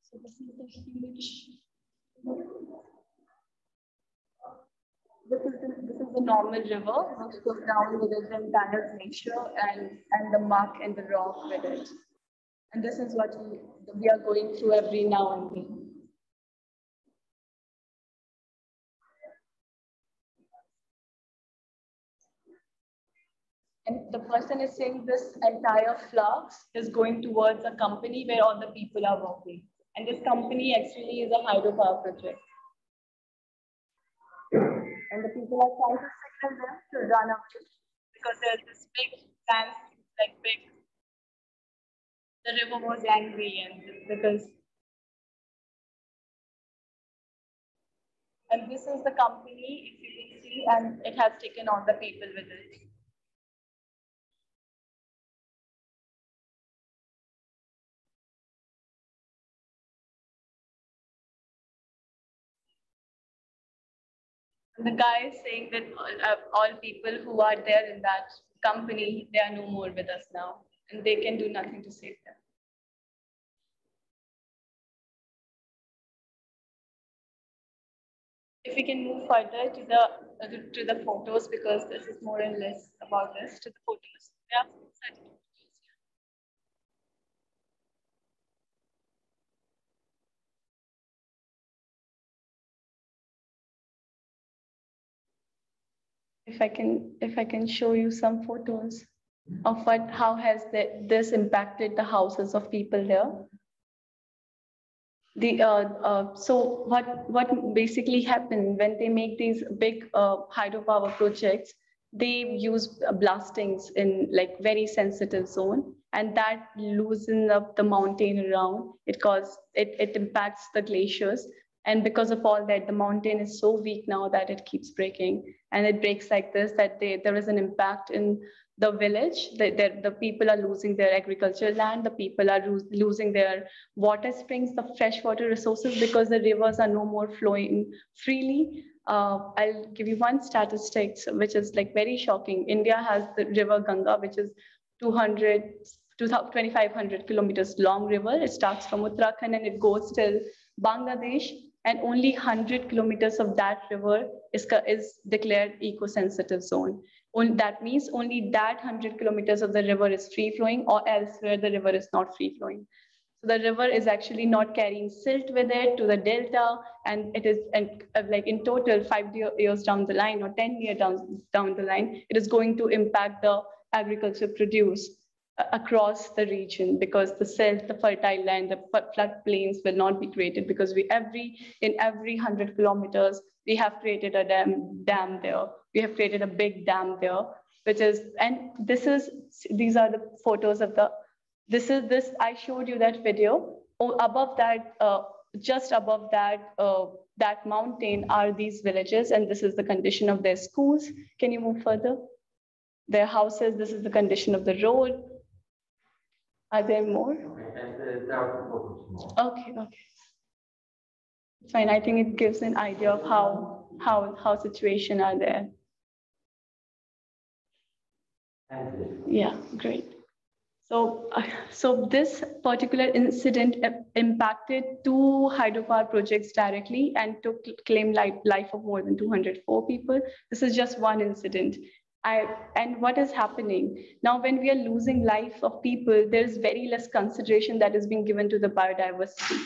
So this is the huge. This is the normal river which goes down with the entire glacier and the muck and the rock with it. And this is what we are going through every now and then. And the person is saying this entire flux is going towards a company where all the people are working. And this company actually is a hydropower project. And the people are trying to signal them to run away because there's this big plan, like big. The river was angry, and because And this is the company, if you can see, and it has taken all the people with it. And the guy is saying that all people who are there in that company, they are no more with us now, and they can do nothing to save them. If we can move further to the photos, because this is more and less about this, to the photos. Yeah. If I can show you some photos of how has this impacted the houses of people here. So what basically happened when they make these big hydropower projects, they use blastings in like very sensitive zone, and that loosens up the mountain around. It impacts the glaciers, and because of all that, the mountain is so weak now that it keeps breaking, and it breaks like this, that there is an impact in the village. The people are losing their agricultural land, the people are losing their water springs, the freshwater resources, because the rivers are no more flowing freely. I'll give you one statistics, which is like very shocking. India has the river Ganga, which is 2,500 kilometers long river. It starts from Uttarakhand and it goes till Bangladesh, and only 100 kilometers of that river is declared eco-sensitive zone. That means only that 100 kilometers of the river is free flowing, or elsewhere the river is not free flowing. So the river is actually not carrying silt with it to the delta, and it is like in total 5 years down the line or 10 years down the line, it is going to impact the agriculture produce across the region, because the silt, the fertile land, the floodplains will not be created, because in every 100 kilometers, we have created a dam there. We have created a big dam there, which is, and these are the photos of I showed you that video. Above that, just above that, that mountain are these villages, and this is the condition of their schools. Can you move further? Their houses, this is the condition of the road. Are there more? Okay. Fine, I think it gives an idea of how situation are there. Yeah, great. So this particular incident impacted 2 hydropower projects directly and claimed life of more than 204 people. This is just one incident. And what is happening now, when we are losing life of people, there's very less consideration that is being given to the biodiversity.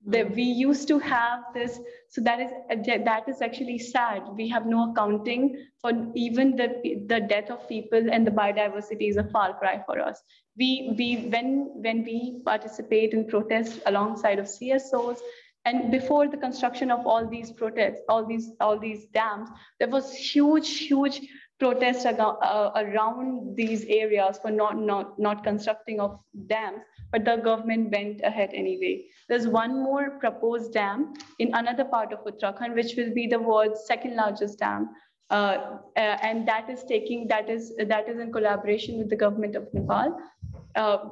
We used to have this, so that is actually sad. We have no accounting for even the death of people, and the biodiversity is a far cry for us. When we participate in protests alongside of CSOs, and before the construction of all these protests, all these dams, there was huge protests around these areas for not constructing of dams, but the government went ahead anyway. There's one more proposed dam in another part of Uttarakhand, which will be the world's 2nd largest dam, and that is in collaboration with the government of Nepal.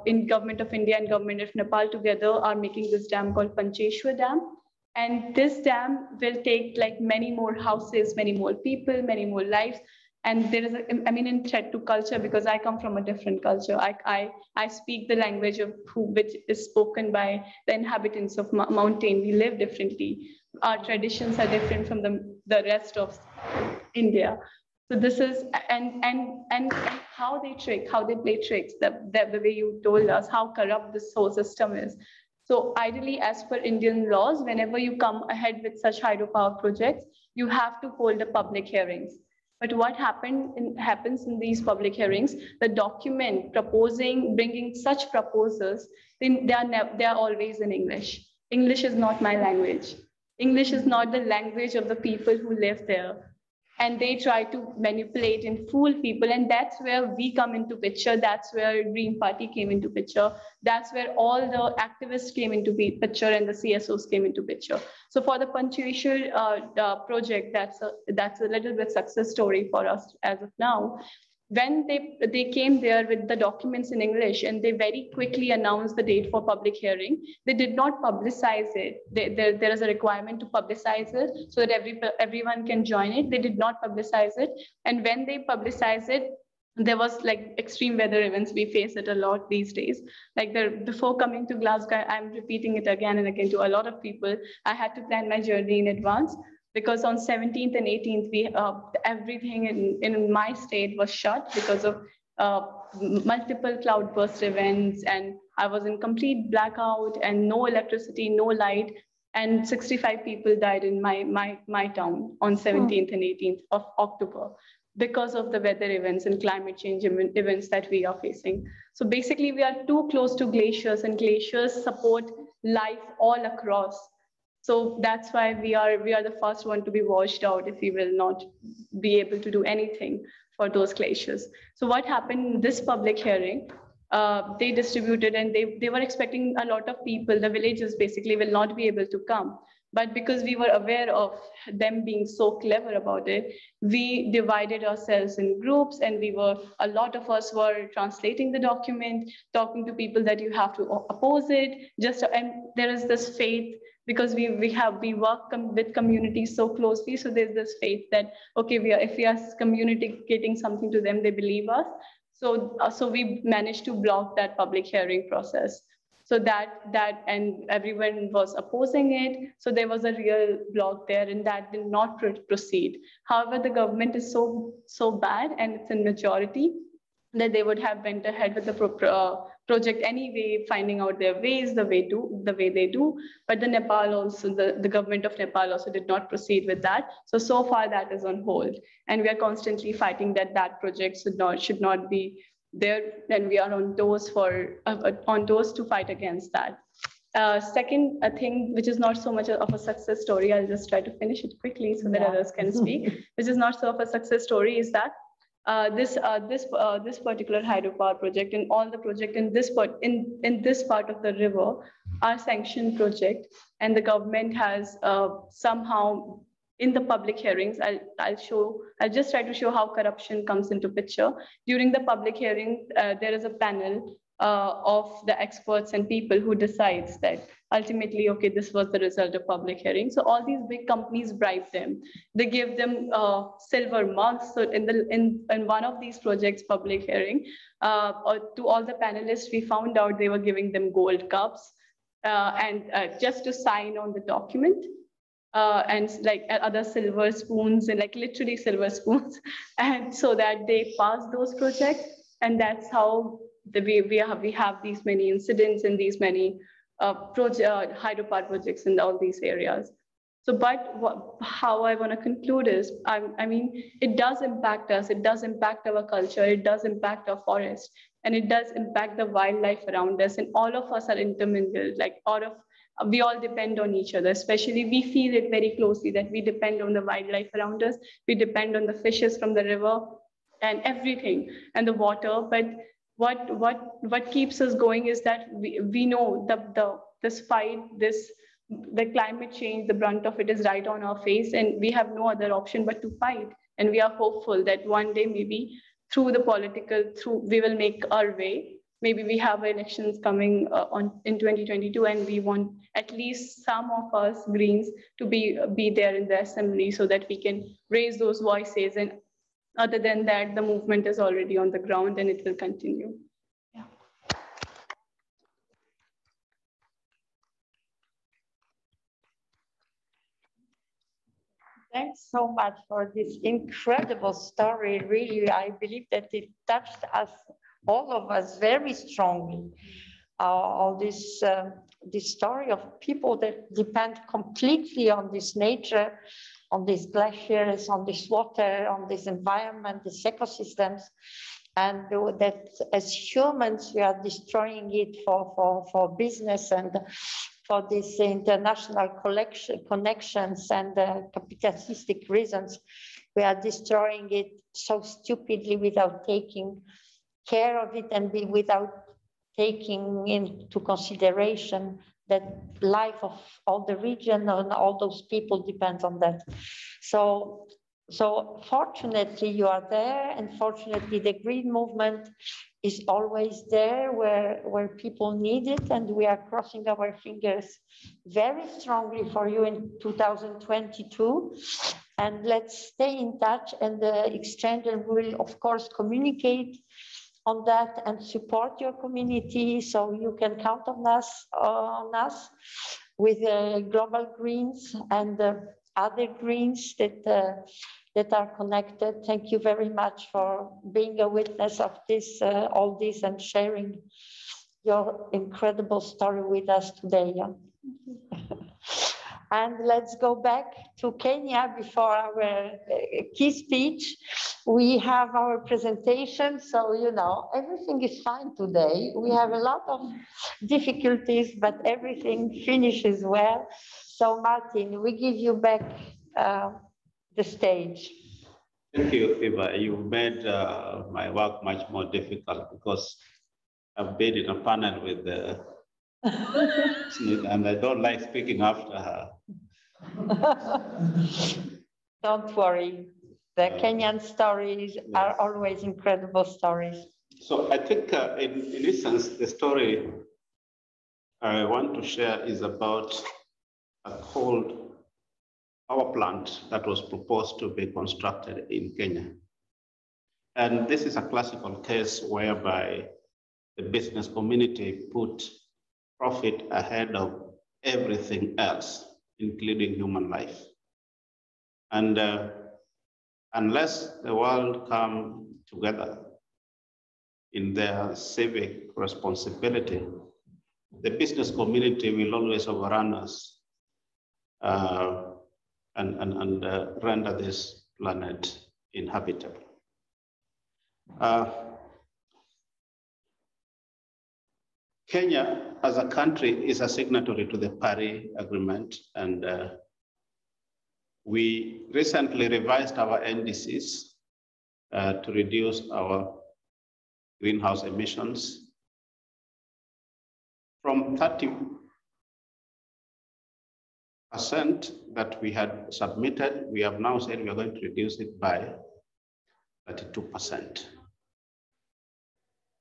In government of India and government of Nepal together are making this dam called Pancheshwar Dam. And this dam will take like many more houses, many more people, many more lives. And there is an imminent threat to culture, because I come from a different culture. I speak the language which is spoken by the inhabitants of mountain. We live differently. Our traditions are different from the rest of India. So this is, and how they play tricks, the way you told us, how corrupt this whole system is. So ideally, as per Indian laws, whenever you come ahead with such hydropower projects, you have to hold the public hearings. But what happens in these public hearings, the document bringing such proposals, they are always in English. English is not my language. English is not the language of the people who live there. and they try to manipulate and fool people. And that's where we come into picture. That's where Green Party came into picture. That's where all the activists came into picture and the CSOs came into picture. So for the punctuation project, that's a little bit success story for us as of now. When they came there with the documents in English and they very quickly announced the date for public hearing, they did not publicize it. There is a requirement to publicize it so that everyone can join it. They did not publicize it. And when they publicized it, there was like extreme weather events. We face it a lot these days. Like before coming to Glasgow, I'm repeating it again and again to a lot of people. I had to plan my journey in advance, because on 17th and 18th, everything in my state was shut because of multiple cloudburst events, and I was in complete blackout and no electricity, no light, and 65 people died in my town on 17th and 18th of October because of the weather events and climate change events that we are facing. So basically, we are too close to glaciers, and glaciers support life all across. So that's why we are the first one to be washed out if we will not be able to do anything for those glaciers. So what happened in this public hearing, they distributed, and they were expecting a lot of people, the villagers basically will not be able to come. But because we were aware of them being so clever about it, we divided ourselves in groups, and a lot of us were translating the document, talking to people that you have to oppose it. And there is this faith, because we work with communities so closely. So there's this faith that, okay, if we are communicating something to them, they believe us. So we managed to block that public hearing process. So and everyone was opposing it. So there was a real block there, and that did not proceed. However, the government is so bad, and it's in majority, that they would have went ahead with the project anyway, finding out their ways, the way they do. But the Nepal also, the government of Nepal also did not proceed with that. So far that is on hold, and we are constantly fighting that project should not be there. Then we are on toes to fight against that. Second thing, which is not so much of a success story, I'll just try to finish it quickly so that others can speak, which is not so of a success story, is that this particular hydropower project and all the project in this part of the river are sanctioned project, and the government has somehow, in the public hearings, I'll just try to show how corruption comes into picture. During the public hearing, there is a panel of the experts and people who decides that ultimately, okay, this was the result of public hearing. So all these big companies bribe them. They give them silver mugs. So in one of these projects public hearing, to all the panelists, we found out they were giving them gold cups and just to sign on the document. And like other silver spoons, and like literally silver spoons, and so that they pass those projects. And that's how we have these many incidents and these many hydropower projects in all these areas. So, but how I want to conclude is, I mean, it does impact us. It does impact our culture. It does impact our forest, and it does impact the wildlife around us. And all of us are intermingled. Like we all depend on each other. Especially, we feel it very closely that we depend on the wildlife around us. We depend on the fishes from the river and everything, and the water. But what keeps us going is that we know this fight, the climate change, the brunt of it is right on our face, and we have no other option but to fight. And we are hopeful that one day, maybe we will make our way. Maybe we have elections coming in 2022, and we want at least some of us Greens to be there in the assembly so that we can raise those voices. And other than that, the movement is already on the ground, and it will continue. Yeah. Thanks so much for this incredible story. Really, I believe that it touched us, all of us, very strongly. All this story of people that depend completely on this nature, on these glaciers, on this water, on this environment, these ecosystems, and that as humans we are destroying it for business and for these international connections and capitalistic reasons, we are destroying it so stupidly without taking care of it and without taking into consideration that life of all the region and all those people depends on that. So fortunately you are there, and fortunately the green movement is always there where people need it, and we are crossing our fingers very strongly for you in 2022. And let's stay in touch and exchange, and we'll of course communicate on that and support your community. So you can count on us with Global Greens and other Greens that are connected. Thank you very much for being a witness of this, all this, and sharing your incredible story with us today. And let's go back to Kenya before our key speech. We have our presentation, so you know, everything is fine today. We have a lot of difficulties, but everything finishes well. So Martin, we give you back the stage. Thank you, Eva. You made my work much more difficult because I've been in a panel with and I don't like speaking after her. Don't worry. The Kenyan stories are always incredible stories. So I think in essence, the story I want to share is about a coal power plant that was proposed to be constructed in Kenya. And this is a classical case whereby the business community put profit ahead of everything else, including human life. And unless the world come together in their civic responsibility, the business community will always overrun us and render this planet inhabitable. Kenya, as a country, is a signatory to the Paris Agreement, and we recently revised our NDCs to reduce our greenhouse emissions from 30% that we had submitted. We have now said we are going to reduce it by 32%.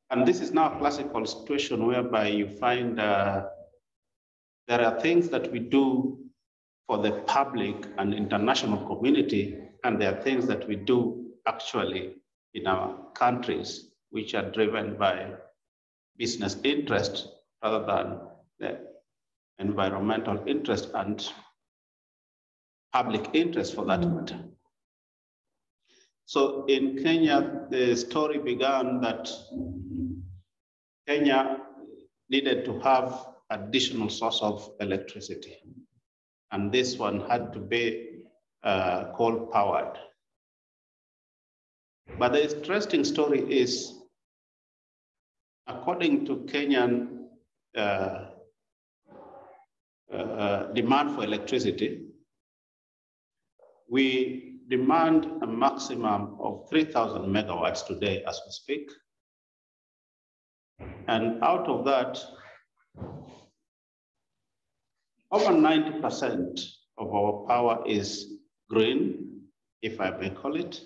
And this is now a classical situation whereby you find there are things that we do for the public and international community, and there are things that we do actually in our countries which are driven by business interest rather than the environmental interest and public interest for that matter. So in Kenya, the story began that Kenya needed to have additional source of electricity. And this one had to be coal powered. But the interesting story is, according to Kenyan demand for electricity, we demand a maximum of 3,000 megawatts today as we speak. And out of that, over 90% of our power is green, if I may call it,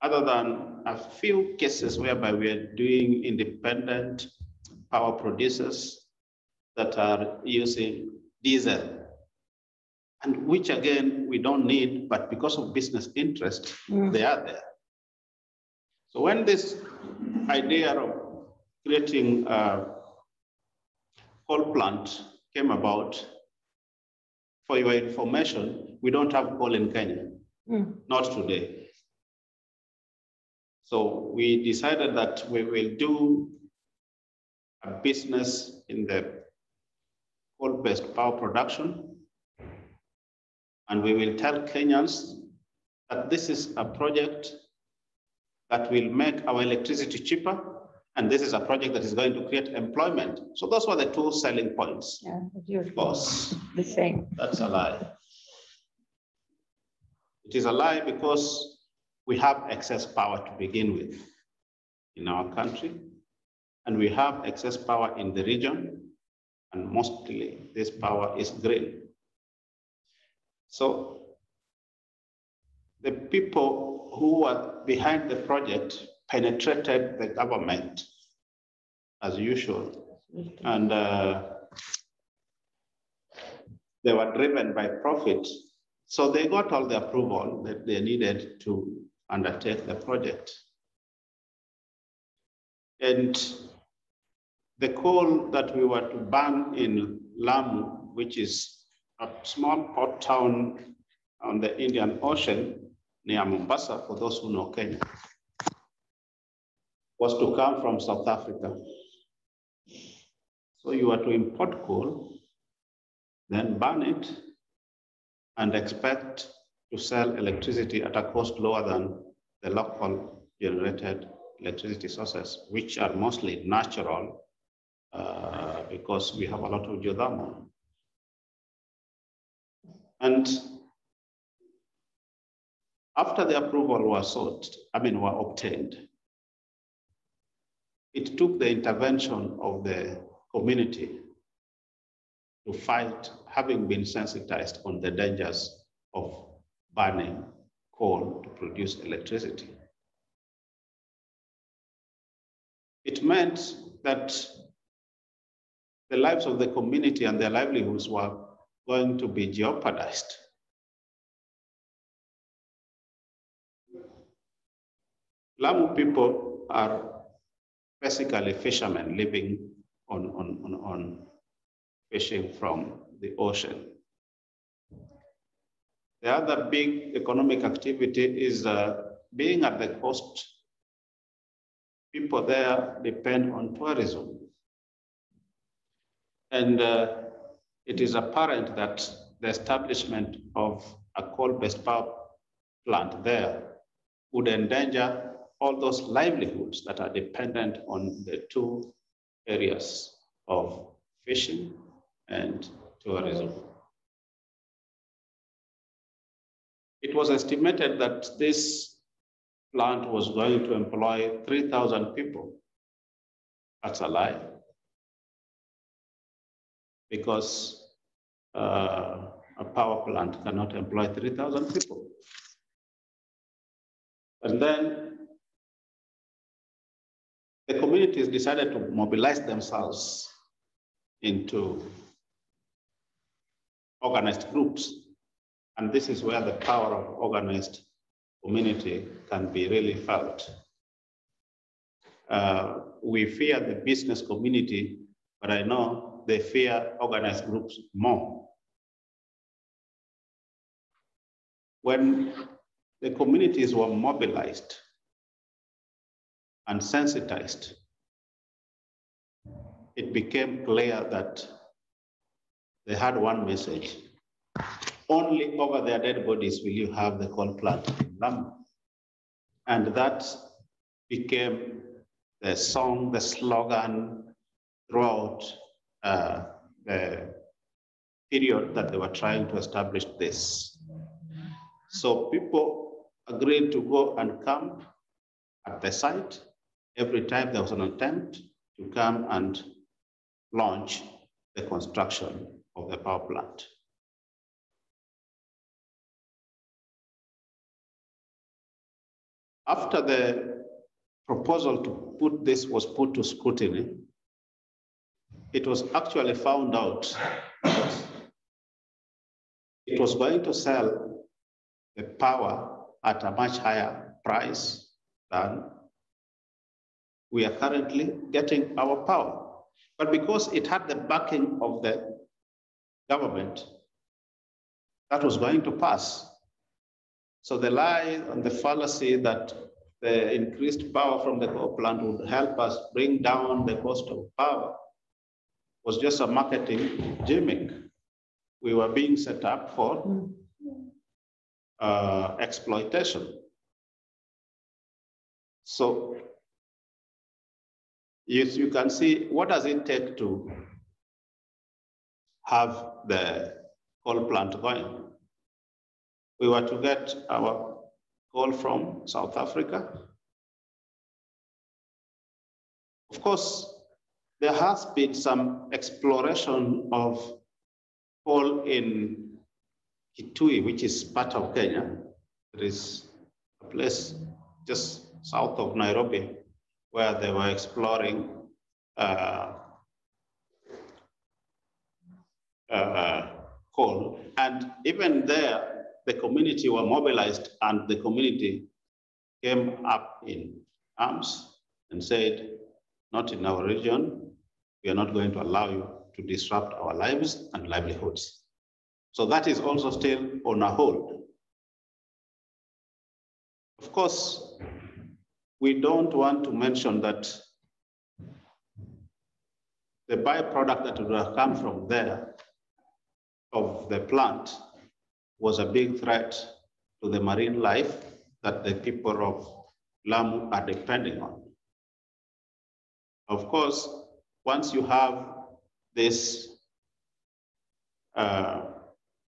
other than a few cases whereby we are doing independent power producers that are using diesel, and which again, we don't need, but because of business interest, they are there. So when this idea of creating a coal plant came about, for your information, we don't have coal in Kenya, not today. So we decided that we will do a business in the coal-based power production, and we will tell Kenyans that this is a project that will make our electricity cheaper And this is a project that is going to create employment. So those were the two selling points. Yeah, Of course, the same. that's a lie. It is a lie because we have excess power to begin with in our country, and we have excess power in the region, and mostly this power is green. So the people who were behind the project penetrated the government as usual, and they were driven by profit. So they got all the approval that they needed to undertake the project. And the coal that we were to burn in Lamu, which is a small port town on the Indian Ocean near Mombasa, for those who know Kenya, was to come from South Africa. So you are to import coal, then burn it, and expect to sell electricity at a cost lower than the local generated electricity sources, which are mostly natural because we have a lot of geothermal. And after the approval were obtained, it took the intervention of the community to fight, having been sensitized on the dangers of burning coal to produce electricity. It meant that the lives of the community and their livelihoods were going to be jeopardized. Lamu people are basically fishermen living on fishing from the ocean. The other big economic activity is being at the coast. People there depend on tourism. And it is apparent that the establishment of a coal-based power plant there would endanger all those livelihoods that are dependent on the two areas of fishing and tourism. It was estimated that this plant was going to employ 3,000 people. That's a lie, because a power plant cannot employ 3,000 people. And then the communities decided to mobilize themselves into organized groups. And this is where the power of organized community can be really felt. We fear the business community, but I know they fear organized groups more. When the communities were mobilized and sensitized, it became clear that they had one message: only over their dead bodies will you have the coal plant in Lamu. And that became the song, the slogan throughout the period that they were trying to establish this. So people agreed to go and camp at the site every time there was an attempt to come and launch the construction of the power plant. After the proposal to put this was put to scrutiny, it was actually found out that it was going to sell the power at a much higher price than we are currently getting our power. But because it had the backing of the government, that was going to pass. So the lie and the fallacy that the increased power from the coal plant would help us bring down the cost of power was just a marketing gimmick. We were being set up for exploitation. So Yes, you can see what does it take to have the coal plant going. We were to get our coal from South Africa. Of course, there has been some exploration of coal in Kitui, which is part of Kenya. There is a place just south of Nairobi where they were exploring coal. And even there, the community were mobilized and the community came up in arms and said, not in our region, we are not going to allow you to disrupt our lives and livelihoods. So that is also still on a hold. Of course, we don't want to mention that the byproduct that would have come from there of the plant was a big threat to the marine life that the people of Lamu are depending on. Of course, once you have this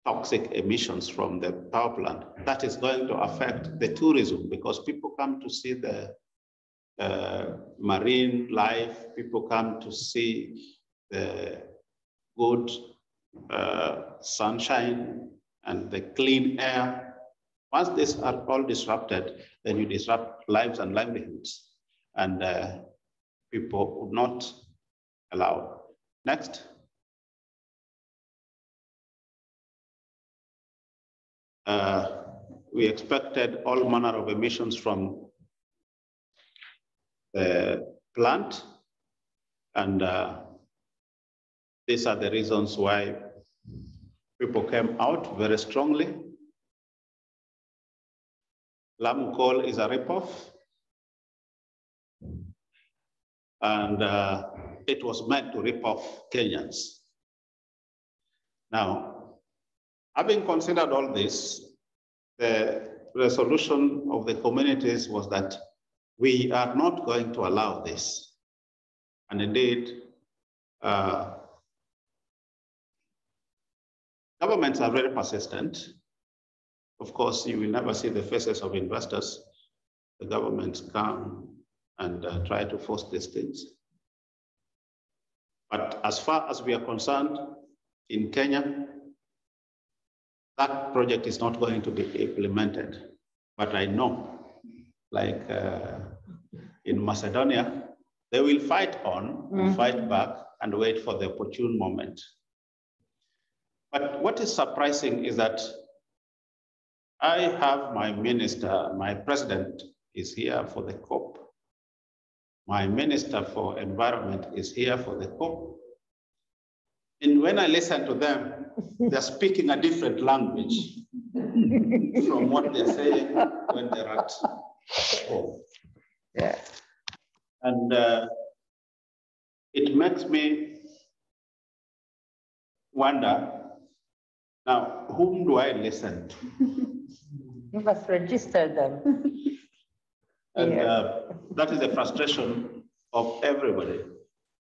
toxic emissions from the power plant, that is going to affect the tourism because people come to see the marine life, people come to see the good sunshine and the clean air. Once these are all disrupted, then you disrupt lives and livelihoods, and people would not allow. Next. We expected all manner of emissions from the plant, and these are the reasons why people came out very strongly. Lamu coal is a ripoff, and it was meant to rip off Kenyans. Now, having considered all this, the resolution of the communities was that we are not going to allow this. And indeed, governments are very persistent. Of course, you will never see the faces of investors. The governments come and try to force these things. But as far as we are concerned, in Kenya, that project is not going to be implemented. But I know, like in Macedonia, they will fight on, fight back, and wait for the opportune moment. But what is surprising is that I have my minister, my president is here for the COP. My minister for environment is here for the COP. And when I listen to them, they're speaking a different language from what they're saying when they're at home. Yeah. And it makes me wonder, now, whom do I listen to? You must register them. And that is the frustration of everybody.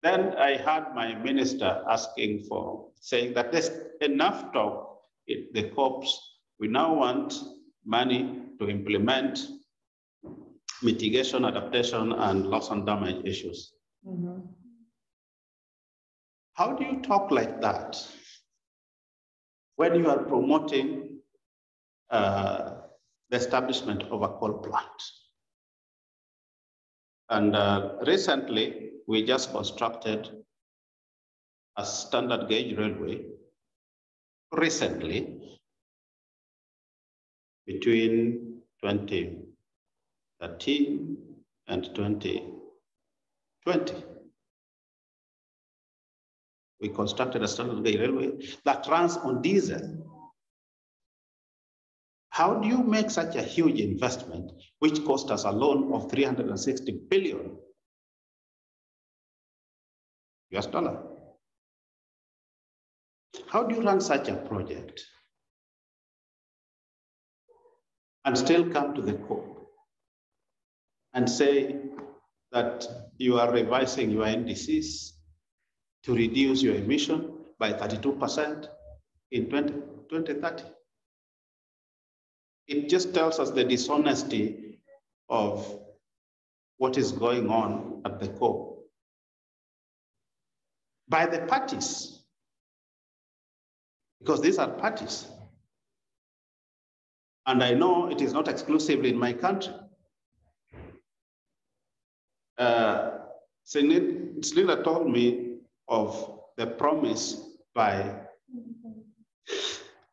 Then I had my minister asking for, saying that there's enough talk in the COPs. We now want money to implement mitigation, adaptation, and loss and damage issues. How do you talk like that when you are promoting the establishment of a coal plant? And recently, we just constructed a standard gauge railway recently between 2013 and 2020. We constructed a standard gauge railway that runs on diesel. How do you make such a huge investment, which cost us a loan of 360 billion US dollar? How do you run such a project and still come to the COP and say that you are revising your NDCs to reduce your emission by 32% in 2030. It just tells us the dishonesty of what is going on at the core by the parties, because these are parties. And I know it is not exclusively in my country. Snigdha told me of the promise by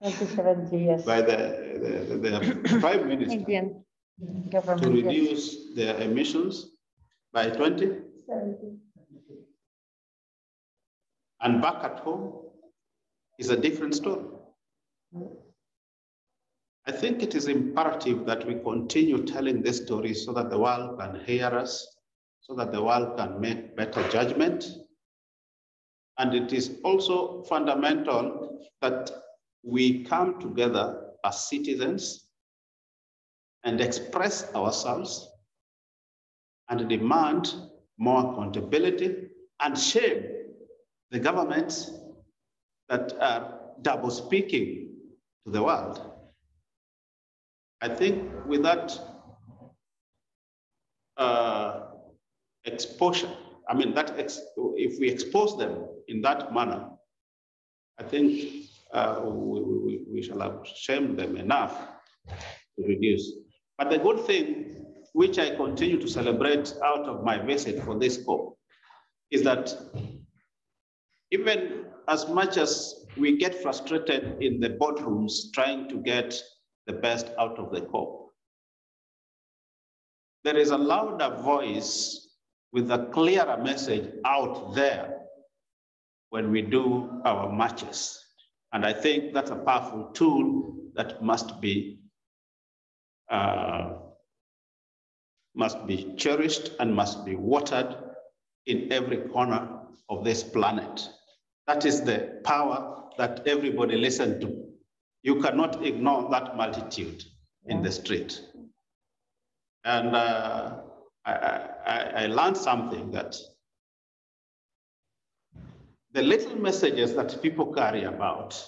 27 years. By the Prime Minister Indian to government. reduce their emissions by 20. And back at home is a different story. I think it is imperative that we continue telling this story so that the world can hear us, so that the world can make better judgment. And it is also fundamental that we come together as citizens and express ourselves and demand more accountability and shame the governments that are double speaking to the world. I think with that exposure, I mean, if we expose them in that manner, I think we shall have shamed them enough to reduce. But the good thing, which I continue to celebrate out of my visit for this COP, is that even as much as we get frustrated in the boardrooms trying to get the best out of the COP, there is a louder voice with a clearer message out there when we do our marches. And I think that's a powerful tool that must be cherished and must be watered in every corner of this planet. That is the power that everybody listens to. You cannot ignore that multitude in the street. And I learned something, that the little messages that people carry about,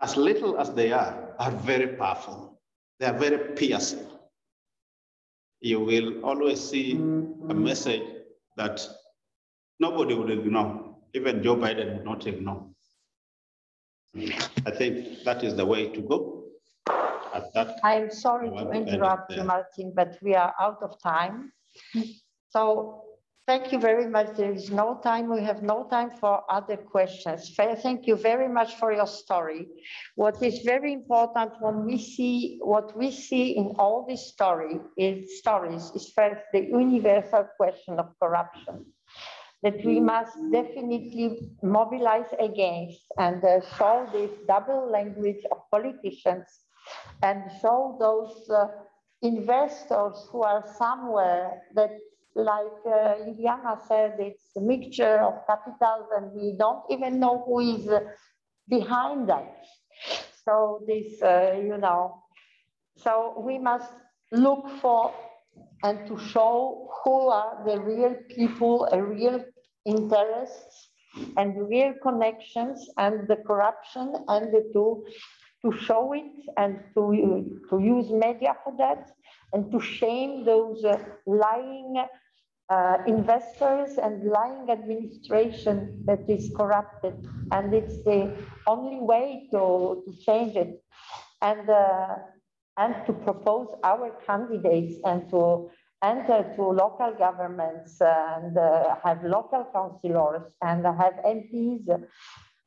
as little as they are very powerful. They are very piercing. You will always see a message that nobody will ignore. Even Joe Biden will not ignore. I think that is the way to go. I'm sorry to interrupt you, Martin, but we are out of time. So thank you very much. There is no time. We have no time for other questions. Thank you very much for your story. What is very important when we see what we see in all these stories is first the universal question of corruption, that we must definitely mobilize against and show this double language of politicians and show those investors who are somewhere that, like Lijana said, it's a mixture of capitals and we don't even know who is behind that. So this, so we must look for and to show who are the real people, real interests and real connections and the corruption, and to show it and to use media for that and to shame those lying investors and lying administration that is corrupted. And it's the only way to change it. And to propose our candidates and to enter to local governments and have local councillors and have MPs,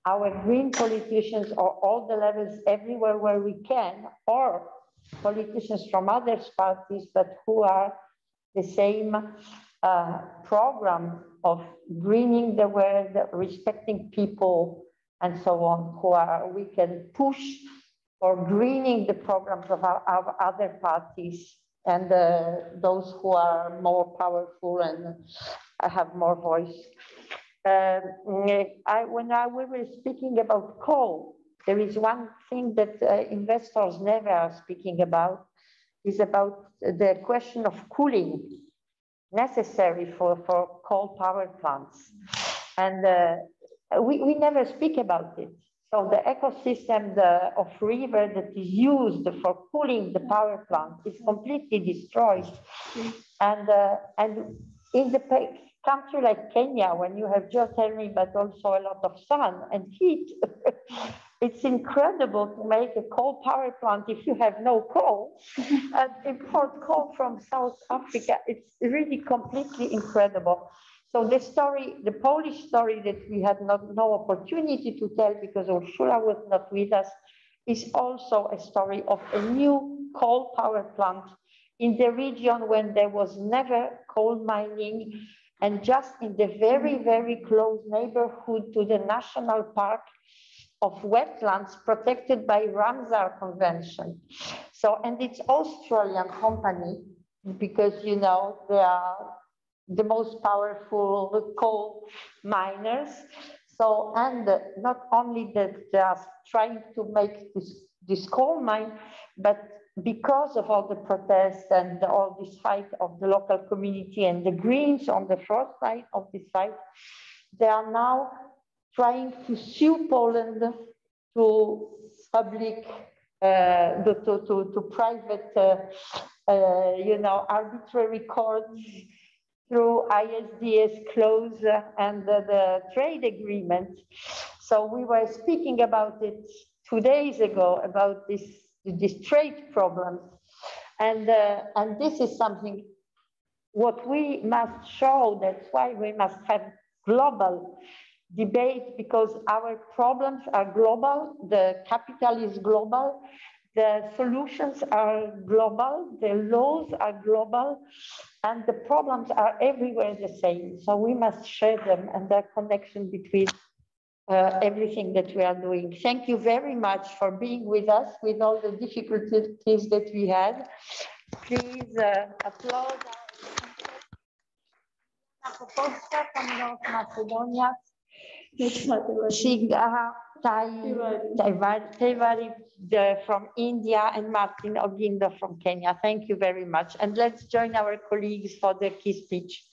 our green politicians or all the levels everywhere where we can, or politicians from other parties, but who are the same program of greening the world, respecting people, and so on, we can push for greening the programs of our other parties and those who are more powerful and have more voice. When we were speaking about coal, there is one thing that investors never are speaking about, is about the question of cooling. necessary for coal power plants. And we never speak about it. So the ecosystem of river that is used for cooling the power plant is completely destroyed. And in the country like Kenya, when you have geothermal, but also a lot of sun and heat, it's incredible to make a coal power plant if you have no coal and import coal from South Africa. It's really completely incredible. So the story, the Polish story that we had no opportunity to tell because Ursula was not with us, is also a story of a new coal power plant in the region when there was never coal mining, and just in the very, very close neighborhood to the national park of wetlands protected by Ramsar Convention. So, and it's Australian company because, you know, they are the most powerful coal miners. So, and not only that they are trying to make this coal mine, but because of all the protests and all this fight of the local community and the Greens on the front side of this fight, they are now trying to sue Poland to public, to private, you know, arbitrary courts through ISDS clause and the trade agreement. So we were speaking about it 2 days ago about these trade problems, and this is something what we must show. That's why we must have global debate, because our problems are global, the capital is global, the solutions are global, the laws are global, and the problems are everywhere the same. So we must share them and the connection between everything that we are doing. Thank you very much for being with us with all the difficulties that we had. Please applaud our Popovska from North Macedonia, Snigdha Tiwari from India, and Martin Ogindo from Kenya. Thank you very much. And let's join our colleagues for the key speech.